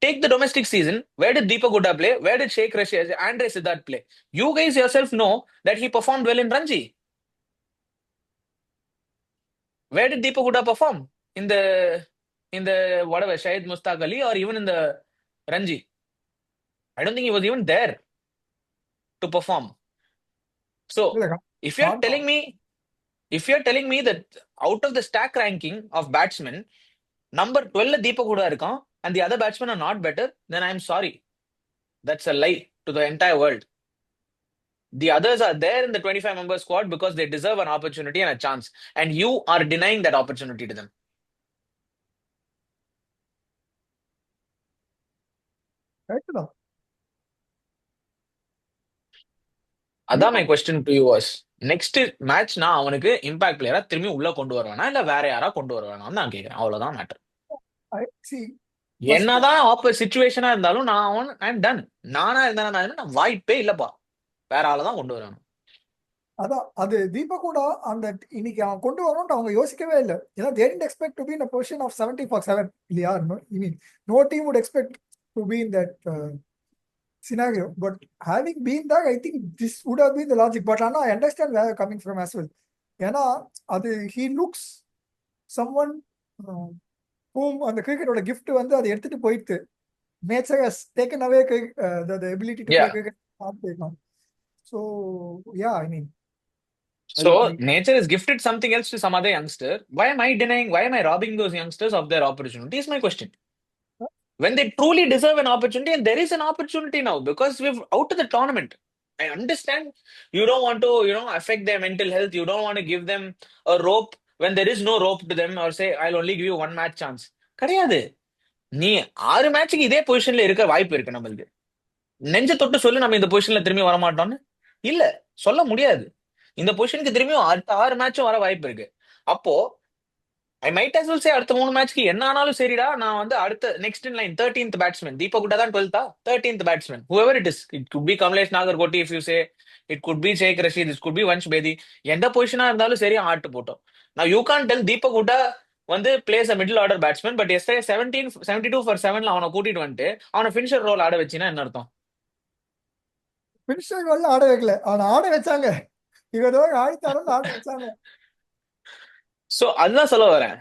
Take the domestic season. Where did Deepak Hooda play? Where did Sheikh Rashid, Andre Siddharth play? You guys yourself know that he performed well in Ranji. Where did Deepak Hooda perform? In the whatever Shahid Mustaq Ali or even in the Ranji? I don't think he was even there to perform. So இல்ல, if you're ஆமா. telling me if you're telling me that out of the stack ranking of batsmen, number 12 Deepak Hooda irukkan and the other batsmen are not better, then I'm sorry. That's a lie to the entire world. The others are there in the 25-member squad because they deserve an opportunity and a chance. And you are denying that opportunity to them. Correct தான். That's my question to you was. Next match நான் அவனுக்கு impact பிளேயரா திரும்பி உள்ள கொண்டு வருவேனா இல்ல வேற யாரா கொண்டு வருவேனான்னு நான் கேட்கிறேன். அவ்வளவுதான் மேட்டர். I see. First, என்னதான் சிச்சுவேஷனா இருந்தாலும் நான் அவன் ஐம் டன். நானா இருந்தா நான் வாய்ப்பே இல்லப்பா. வேற ஆளை தான் கொண்டு வரணும். அதான் அது தீபக் கூட அந்த இன்னைக்கு அவன் கொண்டு வரணும்னு அவங்க யோசிக்கவே இல்லை. ஏன்னா they didn't expect to be in a position of 70 for 7 இல்லையா? I mean, no team would expect to be in that scenario. But having been that, I think this would have been the logic. But Anna, I understand where you're coming from as well. ஏன்னா அது he looks someone whom அந்த கிரிக்கெட்டோட gift வந்து அதை எடுத்துட்டு போயிட்டு nature has taken away the ability to play Yeah. cricket. So yeah, I mean, So I nature has gifted something else to some other youngster. Why am I denying? Why am I robbing those youngsters of their opportunity? Is my question. When they truly deserve an opportunity, and there is an opportunity now because we've out of the tournament. I understand you don't want to, affect their mental health. You don't want to give them a rope when there is no rope to them, or say I'll only give you one match chance. கிடையாது. நீ 6 மேட்சுக்கு இதே பொசிஷன்ல இருக்க வாய்ப்பு இருக்கு நம்மளுக்கு. நெஞ்ச தொட்டு சொல்லு நம்ம இந்த பொசிஷன்ல திரும்பி வர மாட்டோம்னு. இல்ல, சொல்ல முடியாது. இந்த பொசிஷனுக்கு திரும்பியும் அடுத்த 6 மேட்சும் வர வாய்ப்பு இருக்கு. அப்போ I might as well say அடுத்த 3 மேட்ச்க்கு என்ன ஆனாலும் சரிடா, நான் வந்து அடுத்த next in line 13th batsman Deepak Hooda தான் 12th 13th batsman whoever it is. It could be Kamlesh Nagarkoti if you say, it could be Shaik Rasheed, it could be Vansh Bedi. எந்த பொசிஷனா இருந்தாலும் சரி ஆட்டு போட்டோம். Now you can't tell Deepak குட்டா வந்து place a middle order batsman, but yesterday 72 for 7ல அவனை கூட்டிட்டு வந்துட்டு அவனை ஃபினிஷர் ரோல் ஆட வச்சினா என்ன அர்த்தம்? பினிஷர் ரோல்ல ஆட வைக்கல, அவனை ஆட வச்சாங்க. இவரோ ஆடித்தாரன்னு ஆட வச்சாங்க. சோ அதுதான் சொல்ல வரேன்.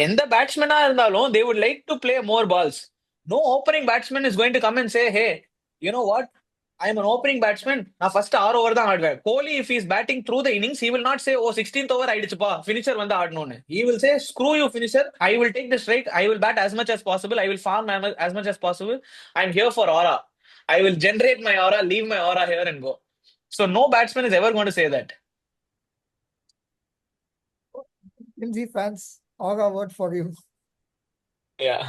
எந்த பேட்ஸ்மேனா இருந்தாலும் they would like to play more balls. No opening batsman is going to come and say, hey, you know what, I am an opening batsman, நான் ஃபர்ஸ்ட் 6 ஓவர் தான் ஆடுவேன். கோலி if he is batting through the innings, he will not say, oh 16th over ஆயிடுச்சுப்பா finisher வந்து ஆடணும்னு. He will say, screw you finisher, I will take the strike, I will bat as much as possible, I will farm as much as possible, I am here for aura, I will generate my aura, leave my aura here and go. So no batsman is ever going to say that. MG fans, all our word for you. Yeah.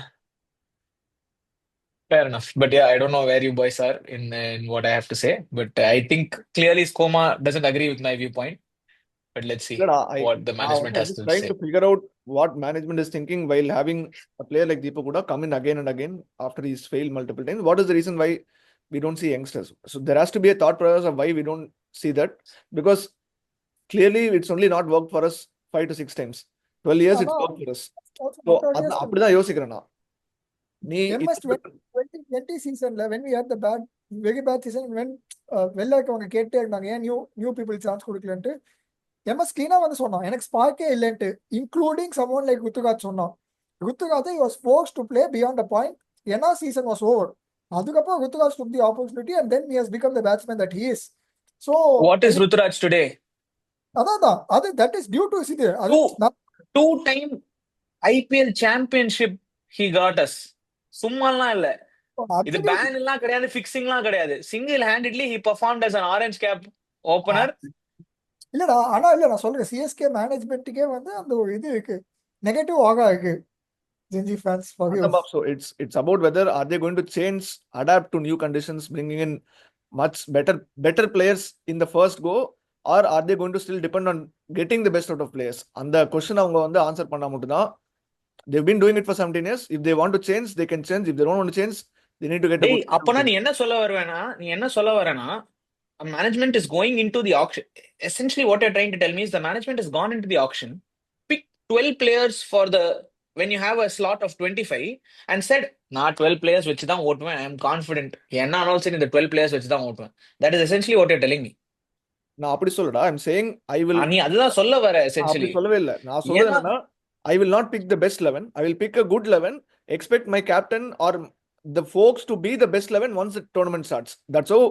Fair enough. But yeah, I don't know where you boys are in what I have to say. But I think clearly Skoma doesn't agree with my viewpoint. But let's see இல்லடா what the management I'm has just to trying say. to figure out what management is thinking while having a player like Deepak Huda come in again and again after he's failed multiple times. What is the reason why we don't see youngsters? So there has to be a thought process of why we don't see that, because clearly it's only not worked for us 5 to 6 times. 12 years it's ஆனா worked for us. also So notorious to அப்படிதான் யோசிக்கிறேன் நான். நீ MS 2020 சீசன்ல when we had the bad very bad season, when வெளில இருக்கவங்க கேட்டே இருந்தாங்க ஏன் நியூ பீப்புள் சான்ஸ் கொடுக்கலன்ட்டு, MS கிளீனா வந்து சொன்னான் எனக்கு ஸ்பார்க்கே இல்லைன்ட்டு, இன்க்ளூடிங் சம்மோன் லைக் ருத்துராஜ் சொன்னான். Ruturaj he was forced to play beyond the point ஏன்னா சீசன் was over. அதுக்கப்புறம் Ruturaj took the opportunity and then he has become the batsman that he is. So What is Ruturaj today? அதான் அது that is due to இது அது Two-time IPL championship he got us. சும்மாலாம் இல்ல. இது pan எல்லாம் கிடையாது, ஃபிக்ஸிங்லாம் கிடையாது. Single handedly he performed as an orange cap opener. இல்லடா ஆனா இல்ல நான் சொல்றேன் சிஎஸ்கே மேனேஜ்மெண்ட்டுக்கே வந்து அந்த ஒரு இது இருக்கு, நெகட்டிவ் ஆகா இருக்கு. Genji fans for you. So it's about whether are they going to change, adapt to new conditions, bringing in much better players in the first go, or are they going to still depend on getting the best out of players? And the question அவங்க வந்து answer பண்ணா மட்டும் தான். They've been doing it for 17 years. If they want to change, they can change. If they don't want to change, they need to get a good. அப்பனா நீ என்ன சொல்ல வரேனா management is going into the auction. Essentially what you're trying to tell me is the management has gone into the auction, pick 12 players for the when you have a slot of 25 and said நான் 12 players வச்சு தான் ஓட்டுவேன், I am confident, என்ன ஆனாலும் சரி இந்த 12 players வச்சு தான் ஓட்டுவேன். That is essentially what you're telling me. நான் அப்படி சொல்லடா, I'm saying I will. நீ அதுதான் சொல்ல வர essentially. அப்படி சொல்லவே இல்ல. நான் சொல்றது என்னன்னா, I will not pick the best 11. I will pick a good 11. Expect my captain or the folks to be the best 11 once the tournament starts. That's how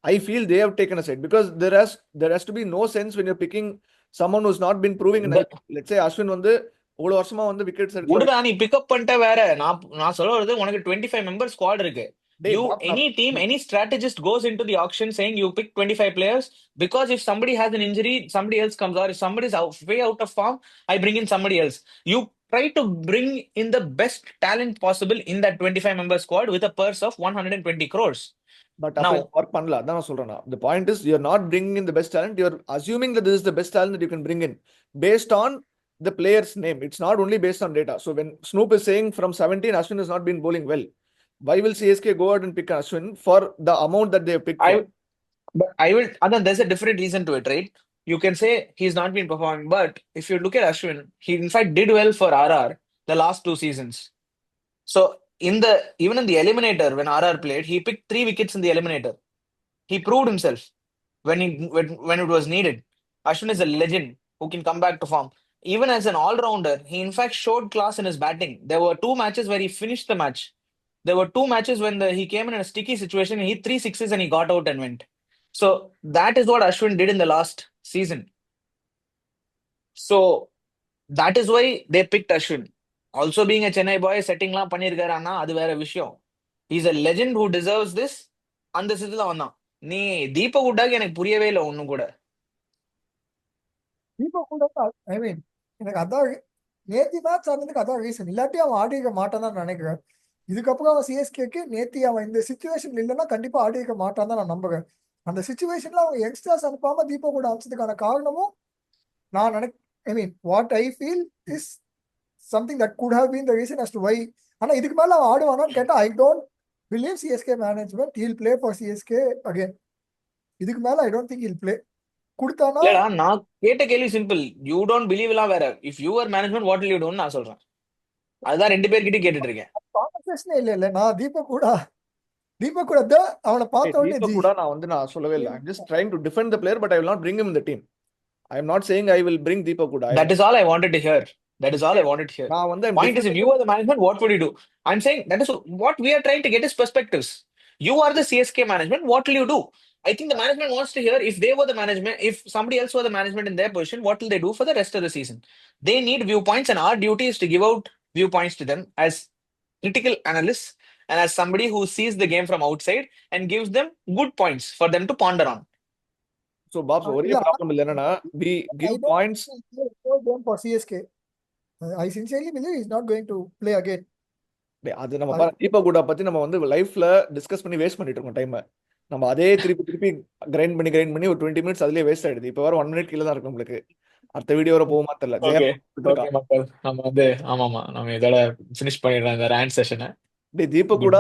I feel they have taken a side, because there has to be no sense when you're picking someone who's not been proving in IPL. Let's say Ashwin வந்து ஒரு வருஷமா வந்து wickets எடுத்து நீ pickup பண்ணிட்ட வேற. நான் சொல்ல வருது உனக்கு 25 மெம்பர் ஸ்குவாட் இருக்கு. Any team, any strategist goes into the auction saying you pick 25 players because if somebody has an injury, somebody else comes, or if somebody is way out of form, I bring in somebody else. You try to bring in the best talent possible in that 25 member squad with a purse of 120 crores. But அப்ப Now, work பண்ணல. அதான் நான் சொல்றேன். The point is you're not bringing in the best talent. You're assuming that this is the best talent that you can bring in based on the player's name. It's not only based on data. So when Snoop is saying from 17, Ashwin has not been bowling well. Why will CSK go out and pick Ashwin for the amount that they have picked for? I will. Other, there's a different reason to it, right? You can say he's not been performing, but if you look at Ashwin, he in fact did well for RR the last 2 seasons. So even in the eliminator when RR played, he picked 3 wickets in the eliminator. He proved himself when it was needed. Ashwin is a legend who can come back to form. Even as an all-rounder, he in fact showed class in his batting. There were 2 matches where he finished the match. There were 2 matches when he came in a sticky situation and he hit 3 sixes and he got out and went. So that is what Ashwin did in the last season. So that is why they picked Ashwin. Also being a Chennai boy, settingலாம் பண்ணிருக்காருன்னா அது வேற விஷயம். He's a legend who deserves this. அந்த சித்துல வந்தான். நீ தீபக் உட்டாக்கு எனக்கு புரியவே இல்லை ஒன்னும் கூட. தீபக் கூட ஐ மீன் எனக்கு அதான் நேத்தி மேட்ச் ஆனதுக்கு அதான் ரீசன். இல்லாட்டி அவன் ஆடிக்க மாட்டான் தான் நினைக்கிறேன். இதுக்கப்புறம் அவன் சிஎஸ்கேக்கு நேத்தி அவன் இந்த சுச்சுவேஷன் இல்லைன்னா கண்டிப்பா ஆடிக்க மாட்டான் தான் நான் நம்புறேன். அந்த சுச்சுவேஷன்ல அவங்க யங்ஸ்டர்ஸ் அனுப்பாம தீபக் கூட அனுப்பிச்சதுக்கான காரணமும் நான் I mean what I feel is something that could have been the reason as to why. ஆனா இதுக்கு மேல அவன் ஆடுவானான்னு கேட்டா I don't believe CSK management he'll play for CSK again. இதுக்கு மேல I don't think he'll play. கொடுத்தானா இல்லடா நான் கேட்ட கேள்வி சிம்பிள். யூ டோன்ட் பிலீவ் எல்லாம் வேற. If your management what will you டூன்னு நான் சொல்றேன். அதுதான் 2 பேர்கிட்ட கேட்டுட்டு இருக்கேன். கான்வர்சேஷனே இல்ல நான் தீபக் கூட அவனை பார்த்த உடனே தீபக் கூட நான் சொல்லவே இல்லை. I'm just trying to defend the player, but I will not bring him in the team. I am not saying I will bring Deepak Huda. That is all I wanted to hear. That is all I wanted to hear. Point is, if you were the management, what would you do? I'm saying that is what we are trying to get is perspectives. You are the CSK management. What will you do? I think the management wants to hear if they were the management, if somebody else were the management in their position, what will they do for the rest of the season? They need viewpoints, and our duty is to give out viewpoints to them as critical analysts and as somebody who sees the game from outside and gives them good points for them to ponder on. So, Babs, ஒரே problem இல்லைன்னா we give points for CSK. I sincerely believe he's not going to play again. அது நம்ம தீபக் கூட பத்தி நம்ம லைஃப்ல discuss பண்ணி waste பண்ணிட்டு இருக்கோம் டைம். நம்ம அதே திருப்பி கிரைண்ட் பண்ணி ஒரு 20 மினிட்ஸ் அதுலயே வேஸ்ட் ஆயிடுது. இப்போ வர 1 மினிட் கீழே தான் இருக்கு உங்களுக்கு. அடுத்த வீடியோ வர போகுமா தெரியல. மக்கள் நம்ம ஆமாமா நம்ம இதோட ஃபினிஷ் பண்ணிடுறோம் இந்த ரேண்ட் செஷனை. தீபக் கூட